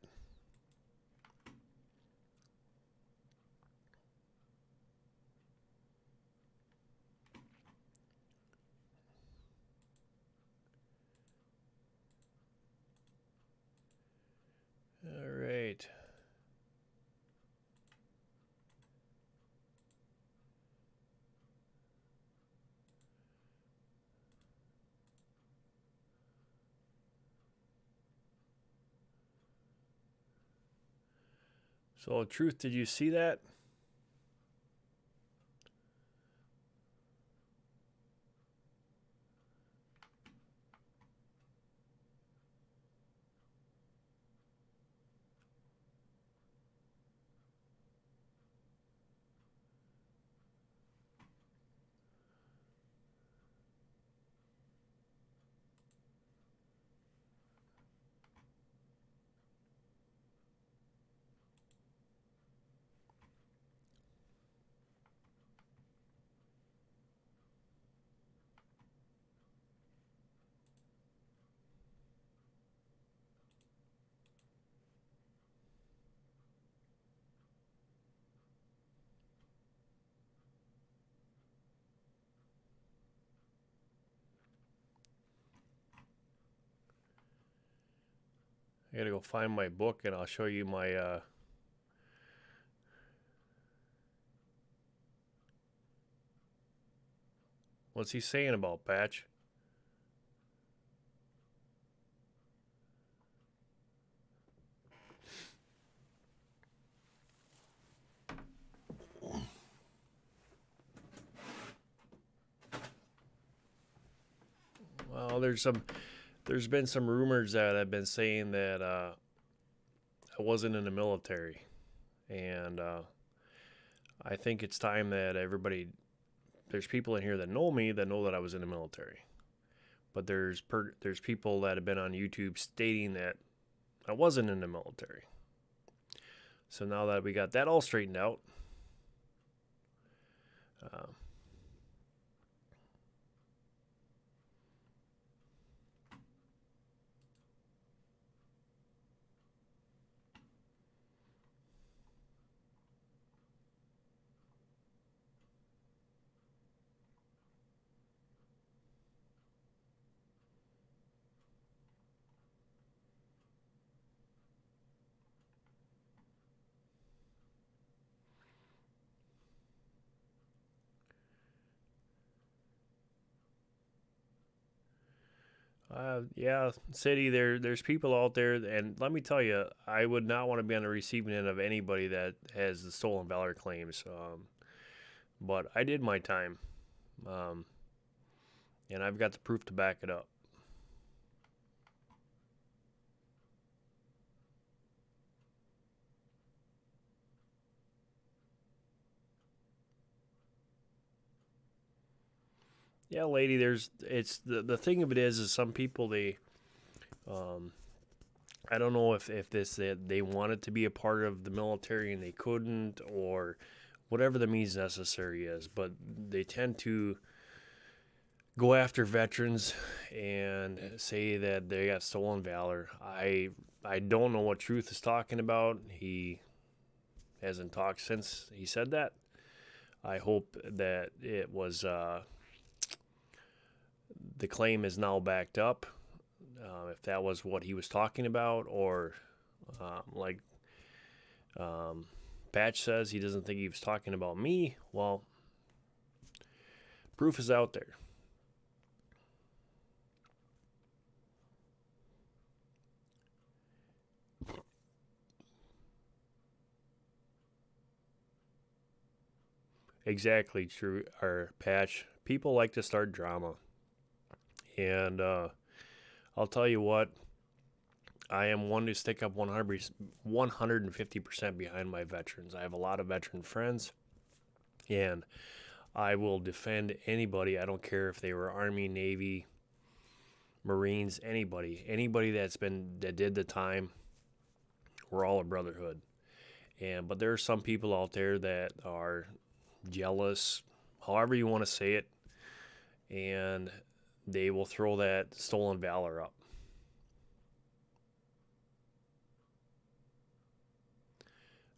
All right. So, Truth, did you see that? I gotta go find my book and I'll show you my what's he saying about Patch? there's been some rumors that have been saying that I wasn't in the military, and I think it's time that there's people in here that know me that know that I was in the military, but there's people that have been on YouTube stating that I wasn't in the military. So now that we got that all straightened out, uh, yeah, city. There's people out there, and let me tell you, I would not want to be on the receiving end of anybody that has the stolen valor claims. But I did my time, um, and I've got the proof to back it up. Yeah, lady. It's the thing of it is some people um, I don't know if this they wanted to be a part of the military and they couldn't, or whatever the means necessary is, but they tend to go after veterans and say that they got stolen valor. I don't know what Truth is talking about. He hasn't talked since he said that. I hope that it was the claim is now backed up. If that was what he was talking about, or like um, Patch says, he doesn't think he was talking about me. Well, proof is out there. Exactly true. Or Patch. People like to start drama, and I'll tell you what. I am one to stick up 150% behind my veterans. I have a lot of veteran friends, and I will defend anybody. I don't care if they were Army, Navy, Marines, anybody that did the time. We're all a brotherhood, but there are some people out there that are jealous, however you want to say it, and they will throw that stolen valor up.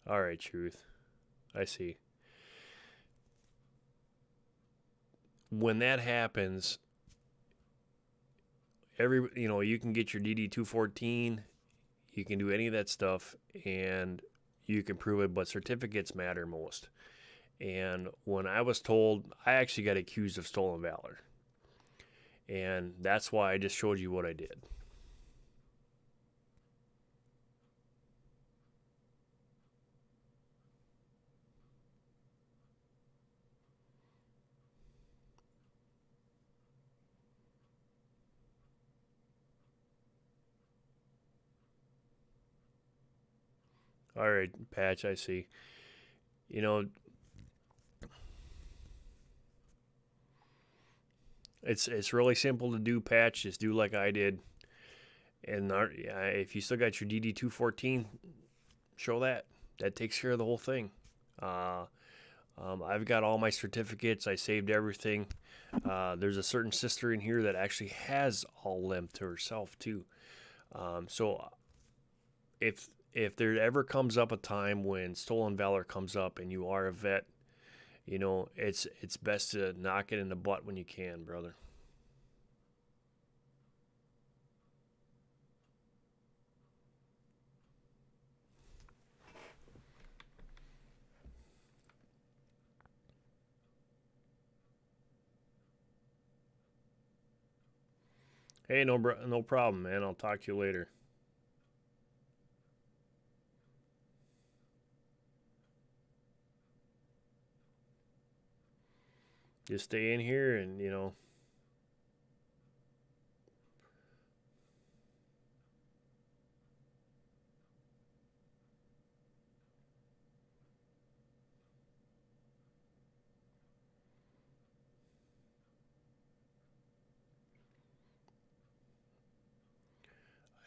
All right, Truth. I see. When that happens, you can get your DD 214, you can do any of that stuff, and you can prove it, but certificates matter most. And when I was told, I actually got accused of stolen valor. And that's why I just showed you what I did. All right, Patch, I see. You know, it's really simple to do, Patch. Just do like I did. And if you still got your DD 214, show that. That takes care of the whole thing. I've got all my certificates. I saved everything. There's a certain sister in here that actually has all them to herself too. So if there ever comes up a time when stolen valor comes up and you are a vet, it's best to knock it in the butt when you can, brother. Hey, no problem, man. I'll talk to you later. Just stay in here and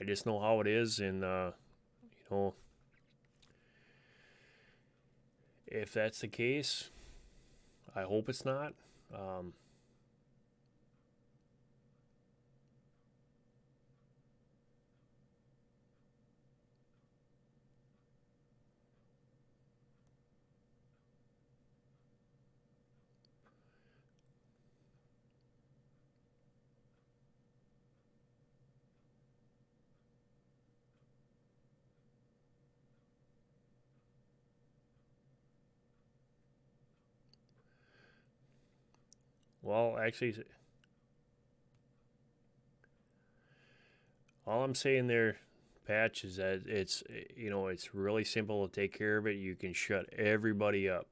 I just know how it is, and if that's the case, I hope it's not. Um, well, actually, all I'm saying there, Patch, is that it's really simple to take care of it. You can shut everybody up.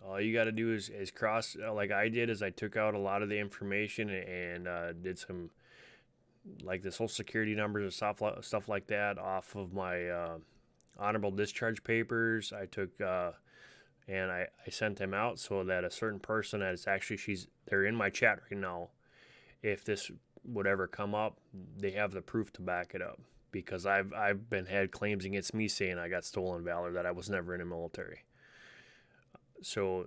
All you got to do is cross, like I did, is I took out a lot of the information and did some, like the social security numbers and stuff like that off of my honorable discharge papers. I took and I sent them out so that a certain person that is actually they're in my chat right now. If this would ever come up, they have the proof to back it up, because I've been had claims against me saying I got stolen valor, that I was never in the military. So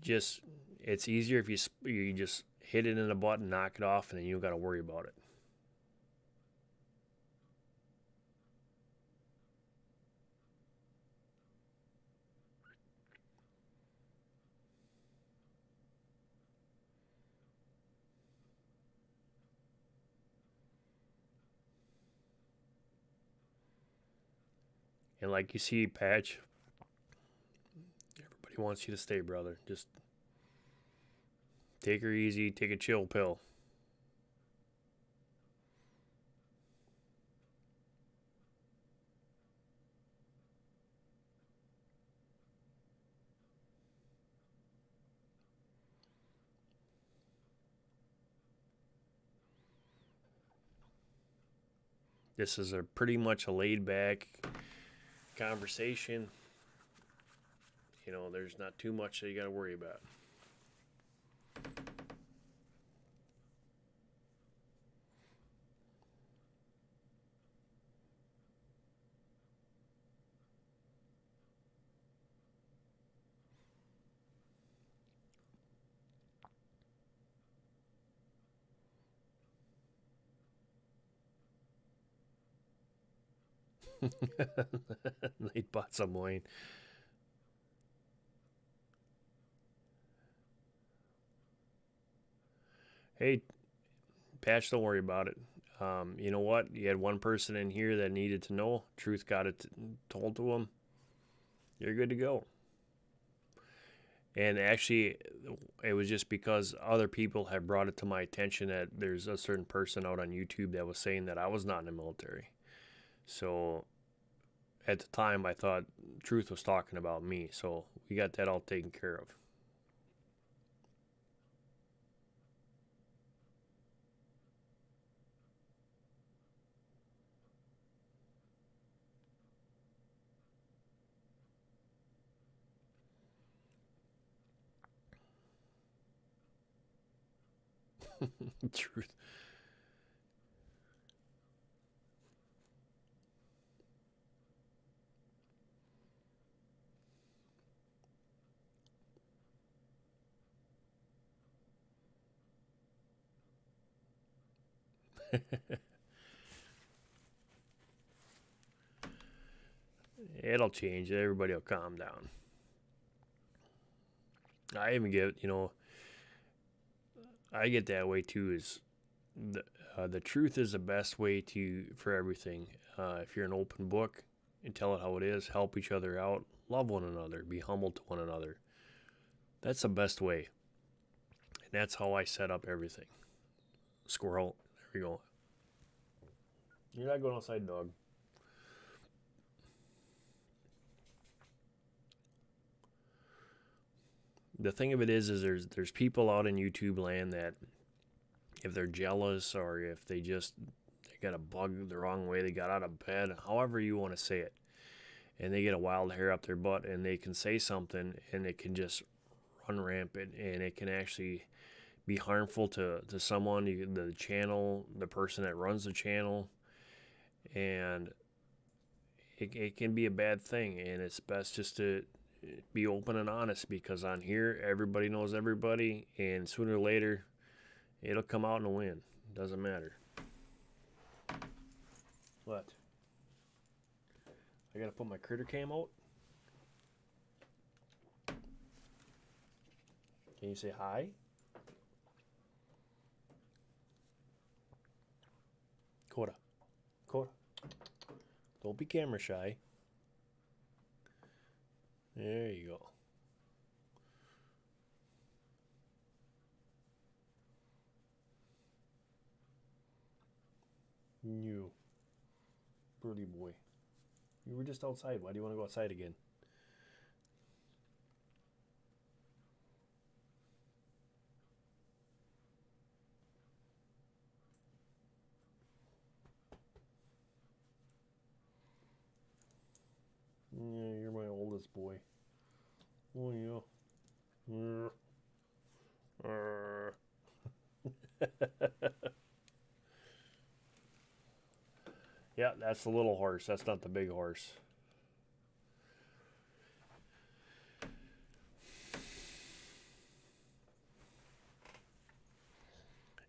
just it's easier if you just hit it in the butt and knock it off, and then you don't got to worry about it. And like you see, Patch, everybody wants you to stay, brother. Just take her easy, take a chill pill. This is a pretty much a laid back conversation. There's not too much that you got to worry about. They bought some wine. Hey, Patch, don't worry about it. You know what? You had one person in here that needed to know. Truth got it told to them. You're good to go. And actually, it was just because other people had brought it to my attention that there's a certain person out on YouTube that was saying that I was not in the military. So at the time, I thought Truth was talking about me. So we got that all taken care of. Truth. It'll change. Everybody will calm down. I even I get that way too. Is the truth is the best way for everything. If you're an open book and tell it how it is, help each other out, love one another, be humble to one another. That's the best way, and that's how I set up everything. Squirrel, there we go. You're not going outside, dog. The thing of it is there's people out in YouTube land that if they're jealous or if they got a bug the wrong way, they got out of bed, however you want to say it, and they get a wild hair up their butt and they can say something and it can just run rampant and it can actually be harmful to someone, the channel, the person that runs the channel, and it can be a bad thing. And it's best just to be open and honest, because on here everybody knows everybody, and sooner or later it'll come out in a win. Doesn't matter. What? I gotta put my critter cam out? Can you say hi? Coda. Coda. Don't be camera shy. There you go. You. Pretty boy. You were just outside. Why do you want to go outside again? Yeah, you're my oldest boy. Oh, yeah. Yeah, that's the little horse. That's not the big horse.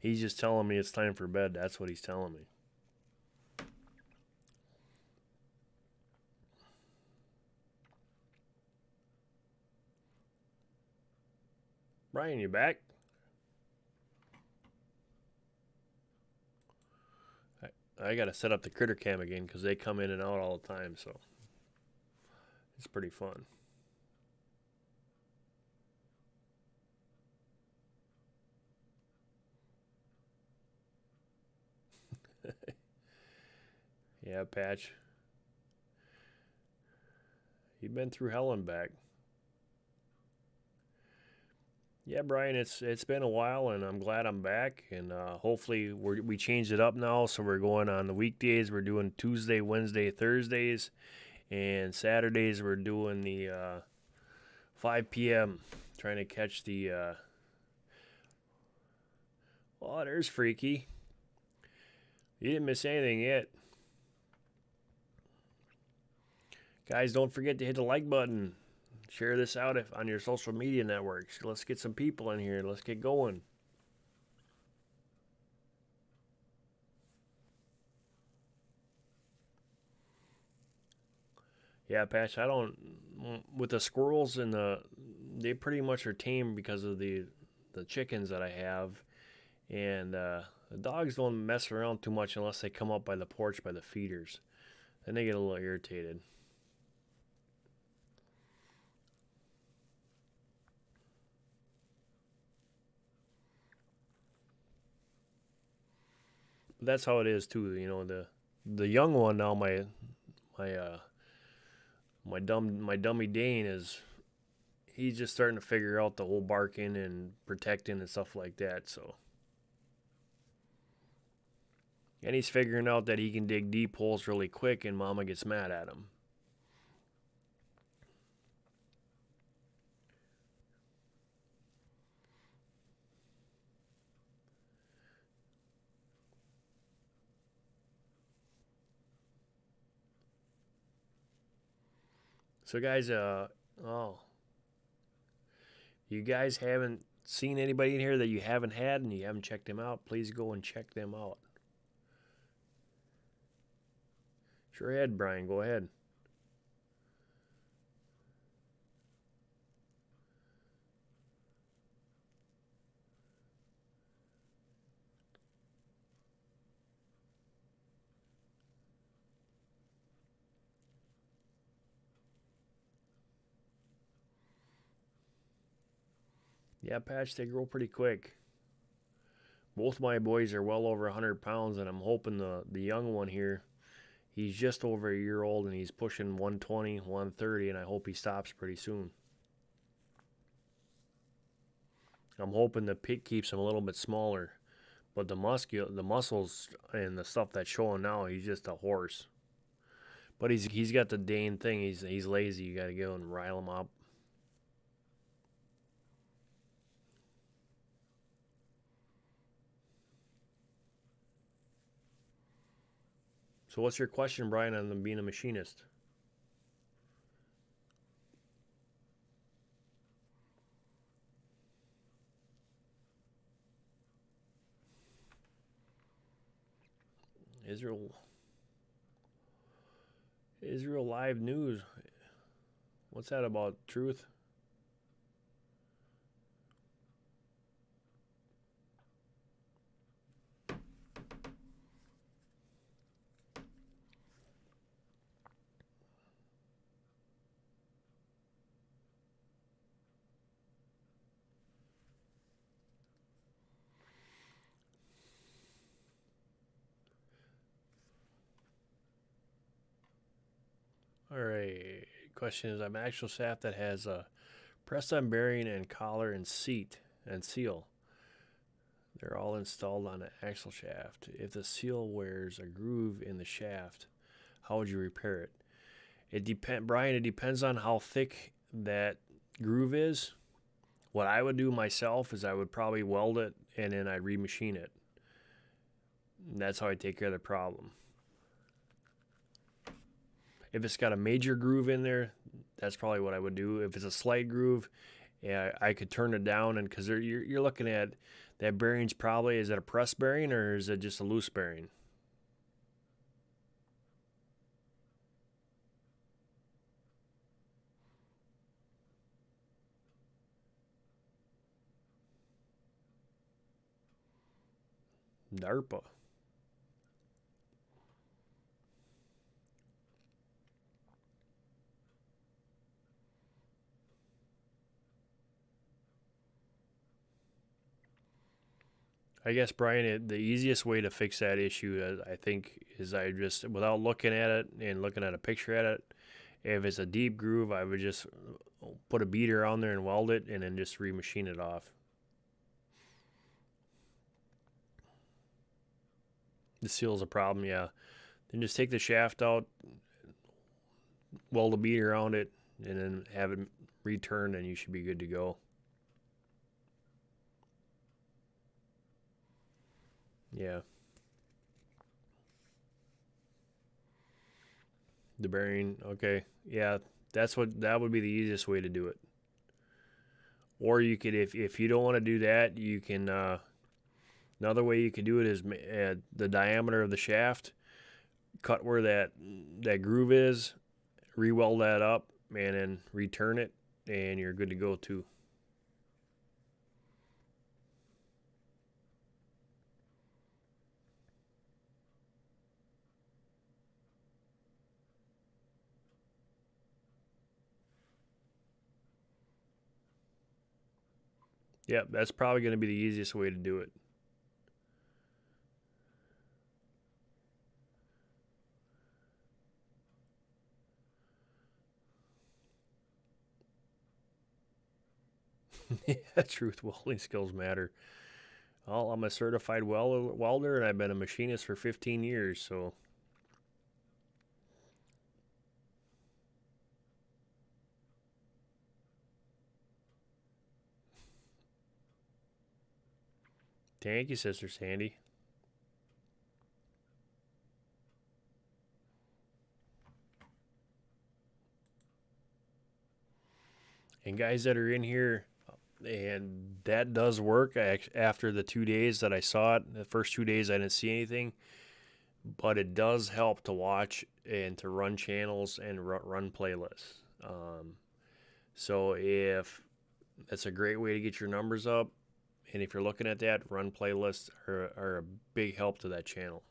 He's just telling me it's time for bed. That's what he's telling me. Brian, you back? I got to set up the critter cam again because they come in and out all the time, so it's pretty fun. Yeah, Patch. You've been through hell and back. Yeah, Brian, it's been a while, and I'm glad I'm back. And hopefully we changed it up now, so we're going on the weekdays. We're doing Tuesday, Wednesday, Thursdays, and Saturdays we're doing the 5 p.m. Trying to catch the. Oh, there's Freaky. You didn't miss anything yet. Guys, don't forget to hit the like button. Share this out on your social media networks. Let's get some people in here. Let's get going. Yeah, Patch, I don't... With the squirrels and they pretty much are tame because of the chickens that I have. And the dogs don't mess around too much unless they come up by the porch by the feeders. Then they get a little irritated. But that's how it is too. You know, the young one now, my dummy Dane he's just starting to figure out the whole barking and protecting and stuff like that. So, and he's figuring out that he can dig deep holes really quick, and Mama gets mad at him. So, guys, you guys haven't seen anybody in here that you haven't had and you haven't checked them out, please go and check them out. Sure ahead, Brian. Go ahead. Yeah, Patch, they grow pretty quick. Both my boys are well over 100 pounds, and I'm hoping the young one here, he's just over a year old, and he's pushing 120, 130, and I hope he stops pretty soon. I'm hoping the pit keeps him a little bit smaller, but the muscles and the stuff that's showing now, he's just a horse. But he's got the Dane thing. He's lazy. You got to go and rile him up. So what's your question, Brian, on them being a machinist? Israel Live News. What's that about? Truth? All right. Question is, I'm an axle shaft that has a press-on bearing and collar and seat and seal. They're all installed on an axle shaft. If the seal wears a groove in the shaft, how would you repair it? Brian. It depends on how thick that groove is. What I would do myself is I would probably weld it and then I'd remachine it. And that's how I take care of the problem. If it's got a major groove in there, that's probably what I would do. If it's a slight groove, yeah, I could turn it down, and because you're looking at that bearing's probably, is it a press bearing or is it just a loose bearing? DARPA. I guess, Brian, the easiest way to fix that issue, I think, is I just, without looking at it and looking at a picture at it, if it's a deep groove, I would just put a beater on there and weld it and then just remachine it off. The seal's a problem, yeah. Then just take the shaft out, weld a beater around it, and then have it returned, and you should be good to go. Yeah. The bearing, okay. Yeah, that would be the easiest way to do it. Or you could, if you don't want to do that, you can, another way you could do it is the diameter of the shaft, cut where that groove is, re-weld that up, and then return it, and you're good to go too. Yeah, that's probably going to be the easiest way to do it. Yeah, truth, welding skills matter. Well, I'm a certified welder, and I've been a machinist for 15 years, so. Thank you, Sister Sandy. And guys that are in here, and that does work. After the 2 days that I saw it, the first 2 days I didn't see anything, but it does help to watch and to run channels and run playlists. So if that's a great way to get your numbers up, and if you're looking at that, run playlists are a big help to that channel.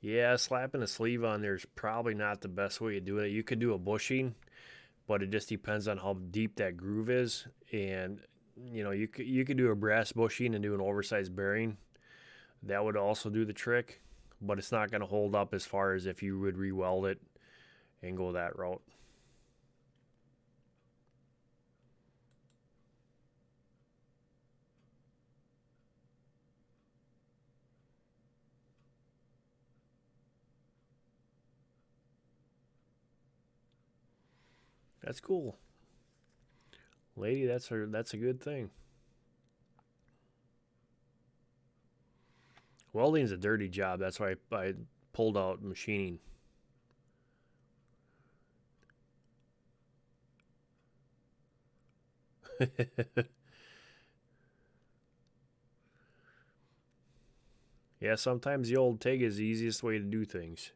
Yeah, slapping a sleeve on there is probably not the best way to do it. You could do a bushing, but it just depends on how deep that groove is. And you could do a brass bushing and do an oversized bearing. That would also do the trick, but it's not going to hold up as far as if you would re-weld it and go that route. That's cool. Lady, that's a good thing. Welding's a dirty job. That's why I pulled out machining. Yeah, sometimes the old TIG is the easiest way to do things.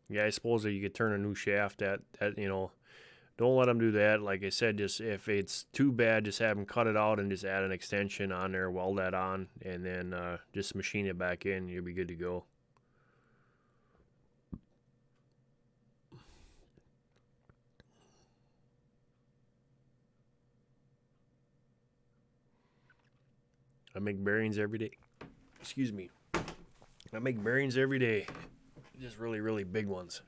Yeah, I suppose that you could turn a new shaft at don't let them do that. Like I said, just if it's too bad, just have them cut it out and just add an extension on there, weld that on, and then just machine it back in. You'll be good to go. I make bearings every day. Excuse me. I make bearings every day. Just really, really big ones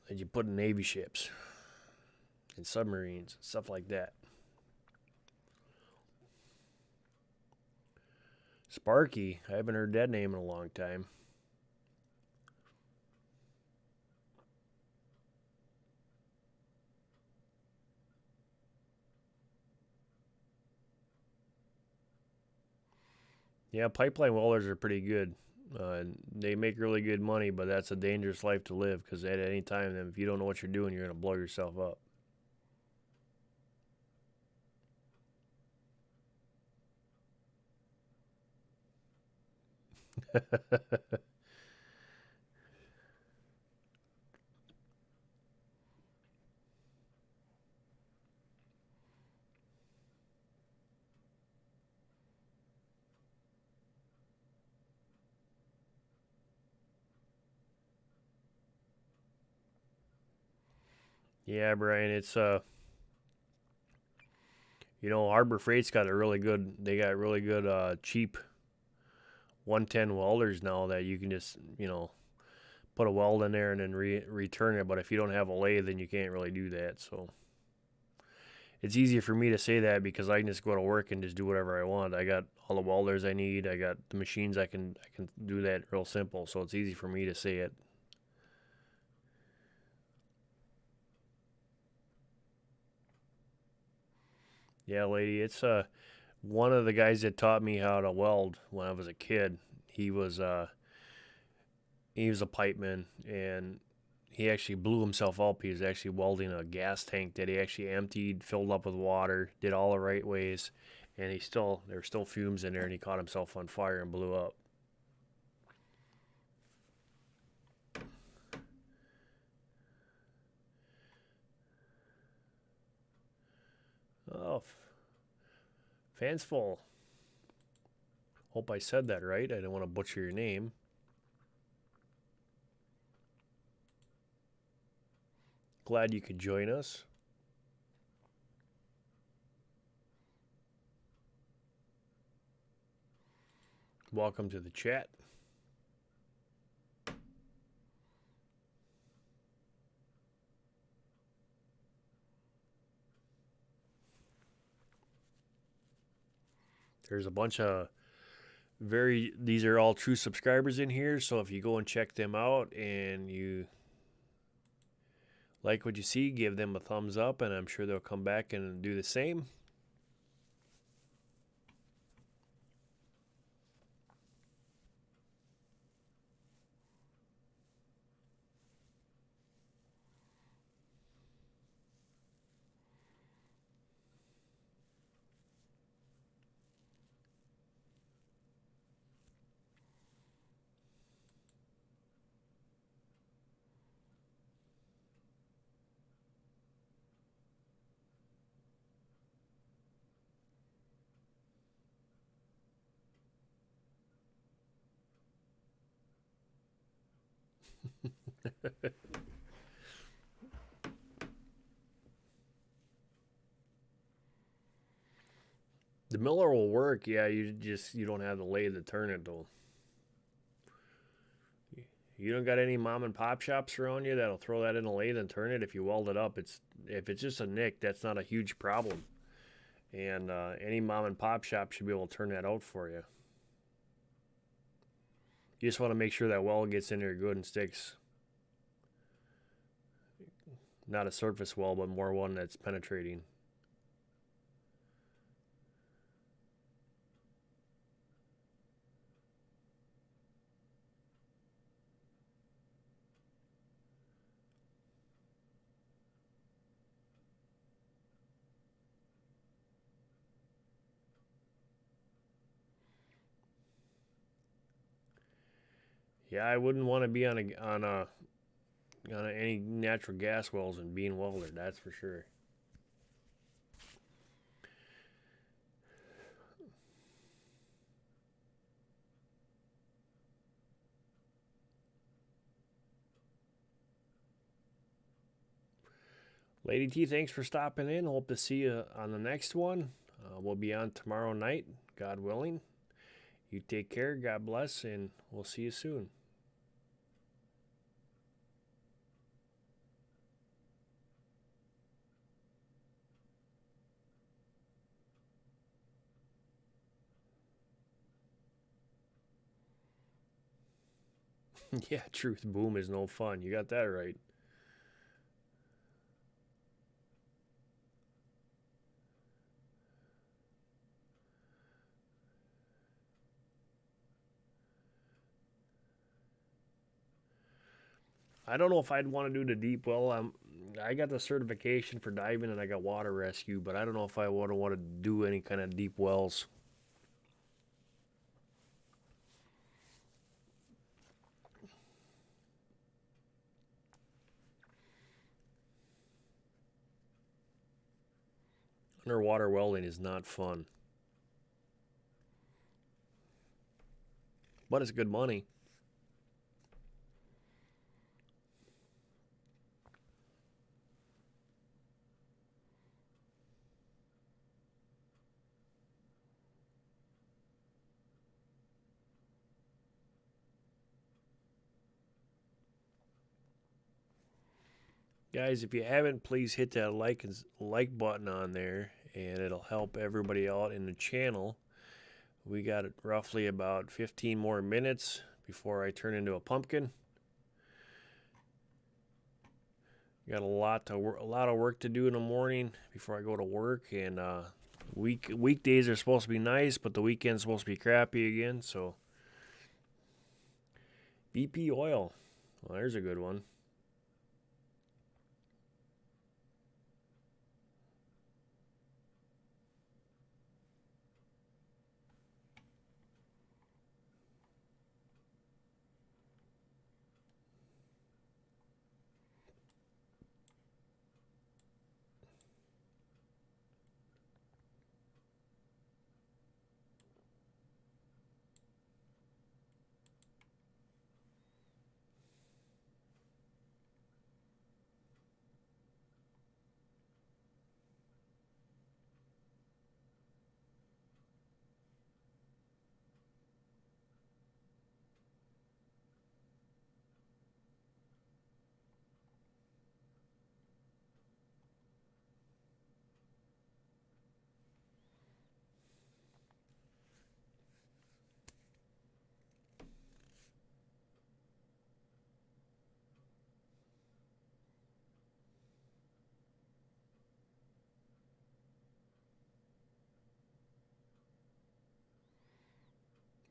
that you put in Navy ships and submarines and stuff like that. Sparky, I haven't heard that name in a long time. Yeah, pipeline welders are pretty good. They make really good money, but that's a dangerous life to live because at any time, if you don't know what you're doing, you're going to blow yourself up. Yeah, Brian, it's Harbor Freight's got a really good. They got really good cheap 110 welders now that you can just put a weld in there and then return it. But if you don't have a lathe, then you can't really do that. So it's easier for me to say that because I can just go to work and just do whatever I want. I got all the welders I need. I got the machines. I can do that real simple. So it's easy for me to say it. Yeah, lady, it's one of the guys that taught me how to weld when I was a kid. He was he was a pipeman, and he actually blew himself up. He was actually welding a gas tank that he actually emptied, filled up with water, did all the right ways, and there were still fumes in there, and he caught himself on fire and blew up. Oh, fanciful. Hope I said that right. I don't want to butcher your name. Glad you could join us. Welcome to the chat. There's a bunch of these are all true subscribers in here, so if you go and check them out and you like what you see, give them a thumbs up, and I'm sure they'll come back and do the same. The miller will work, yeah. You don't have the lathe to turn it though. You don't got any mom and pop shops around you that'll throw that in a lathe and turn it if you weld it up. If it's just a nick, that's not a huge problem. And any mom and pop shop should be able to turn that out for you. You just want to make sure that well gets in there good and sticks. Not a surface well, but more one that's penetrating. Yeah, I wouldn't want to be on any natural gas wells and being welded. That's for sure. Lady T, thanks for stopping in. Hope to see you on the next one. We'll be on tomorrow night, God willing. You take care. God bless, and we'll see you soon. Yeah, truth boom is no fun. You got that right. I don't know if I'd want to do the deep well. I got the certification for diving and I got water rescue, but I don't know if I would want to do any kind of deep wells. Underwater welding is not fun, but it's good money. Guys, if you haven't, please hit that like button on there, and it'll help everybody out in the channel. We got roughly about 15 more minutes before I turn into a pumpkin. Got a lot of work to do in the morning before I go to work, and weekdays are supposed to be nice, but the weekend's supposed to be crappy again. So BP oil, well, there's a good one.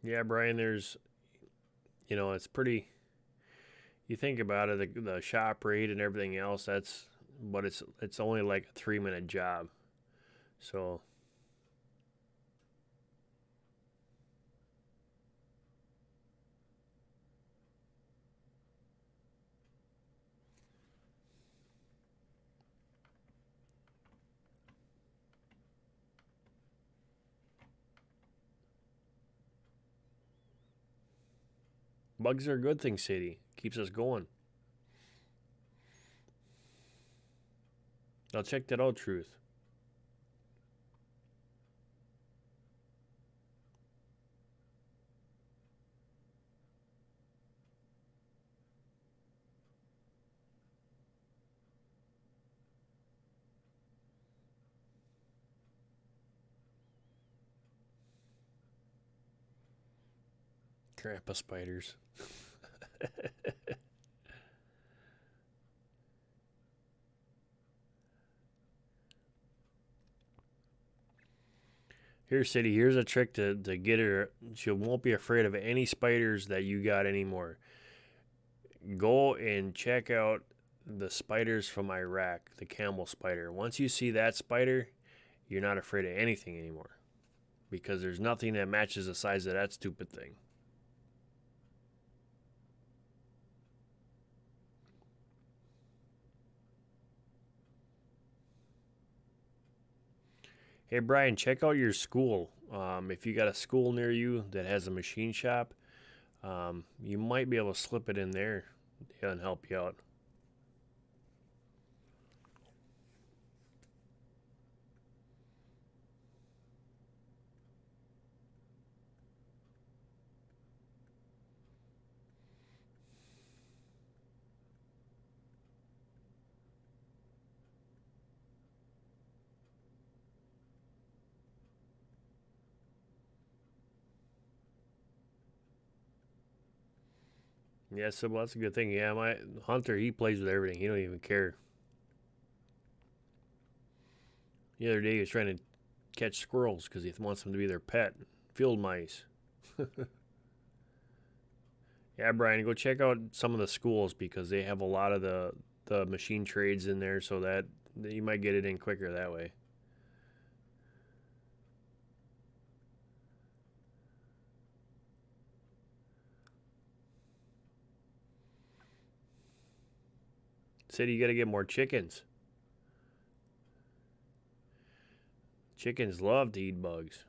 Yeah, Brian, it's pretty. You think about it, the shop rate and everything else. But it's only like a 3-minute job, so. Bugs are a good thing, City. Keeps us going. Now check that out, Truth. Grandpa spiders. Here, City, here's a trick to get her. She won't be afraid of any spiders that you got anymore. Go and check out the spiders from Iraq, the camel spider. Once you see that spider, you're not afraid of anything anymore because there's nothing that matches the size of that stupid thing. Hey, Brian, check out your school. If you got a school near you that has a machine shop, you might be able to slip it in there and help you out. Yeah, so well, that's a good thing. Yeah, my Hunter, he plays with everything. He don't even care. The other day he was trying to catch squirrels because he wants them to be their pet. Field mice. Yeah, Brian, go check out some of the schools because they have a lot of the machine trades in there, so that you might get it in quicker that way. Said you got to get more chickens. Chickens love to eat bugs.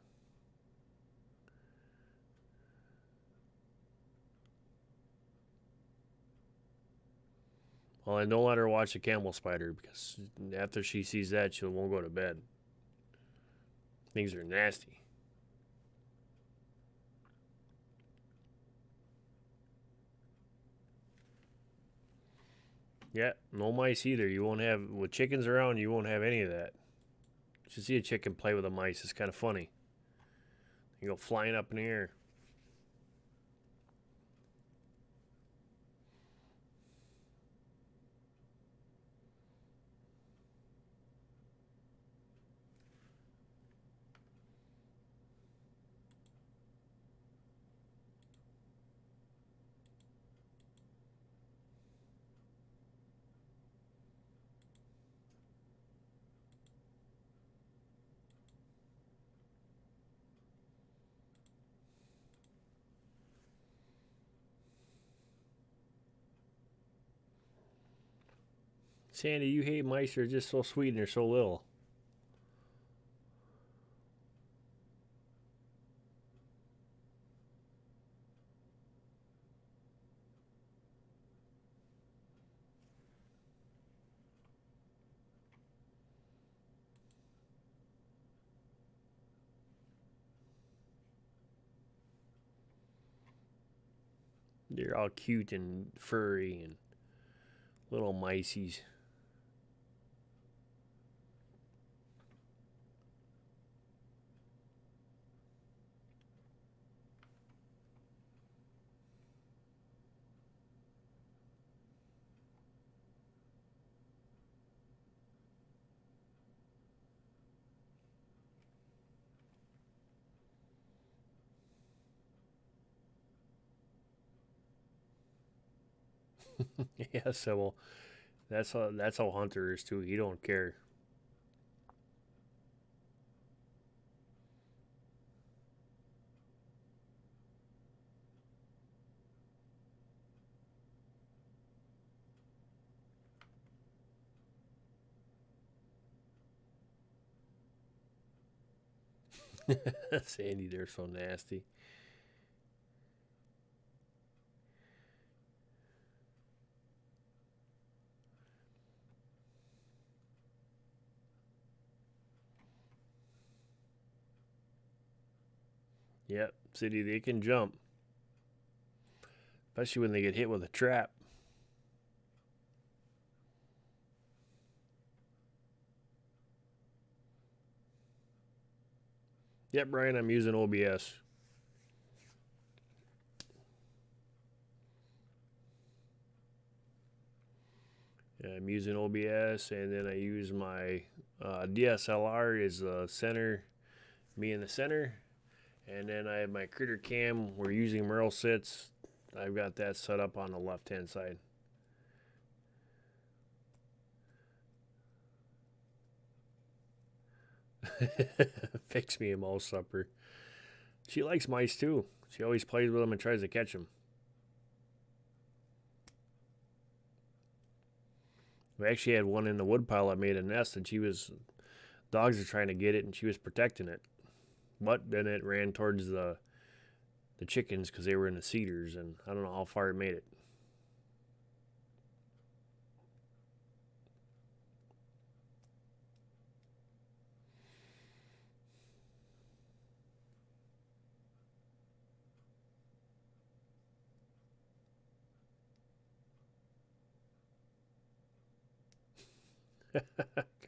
Well, and don't let her watch the camel spider because after she sees that, she won't go to bed. Things are nasty. Yeah, no mice either. You won't have, with chickens around, you won't have any of that. You should see a chicken play with a mice. It's kind of funny. You go flying up in the air. Sandy, you hate mice. They're just so sweet and they're so little. They're all cute and furry and little miceys. Yeah, so well, that's how Hunter is too. He don't care. Sandy, they're so nasty. Yep, City, they can jump, especially when they get hit with a trap. Yep, Brian, I'm using OBS. I'm using OBS, and then I use my DSLR is the center, me in the center, and then I have my critter cam. We're using Merle sits. I've got that set up on the left hand side. Fix me a mouse supper. She likes mice too. She always plays with them and tries to catch them. We actually had one in the woodpile that made a nest, and dogs are trying to get it, and she was protecting it. But then it ran towards the chickens because they were in the cedars, and I don't know how far it made it.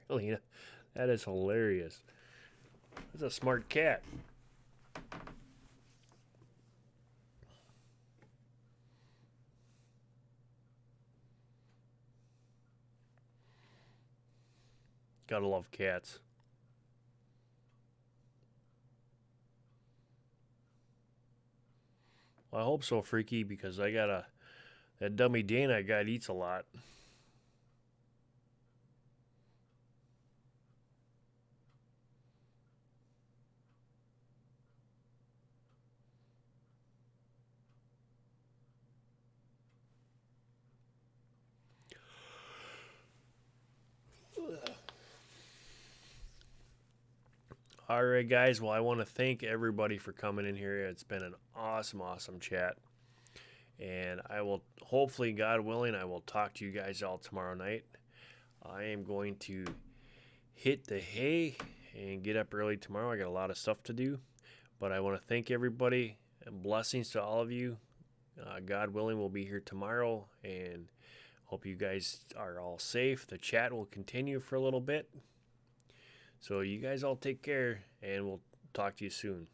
Carolina, that is hilarious. That's a smart cat. Gotta love cats. Well, I hope so, Freaky, because that dummy Dana I got eats a lot. All right, guys. Well, I want to thank everybody for coming in here. It's been an awesome chat. And I will, hopefully, God willing, I will talk to you guys all tomorrow night. I am going to hit the hay and get up early tomorrow. I got a lot of stuff to do. But I want to thank everybody, and blessings to all of you. God willing, we'll be here tomorrow. And hope you guys are all safe. The chat will continue for a little bit. So you guys all take care, and we'll talk to you soon.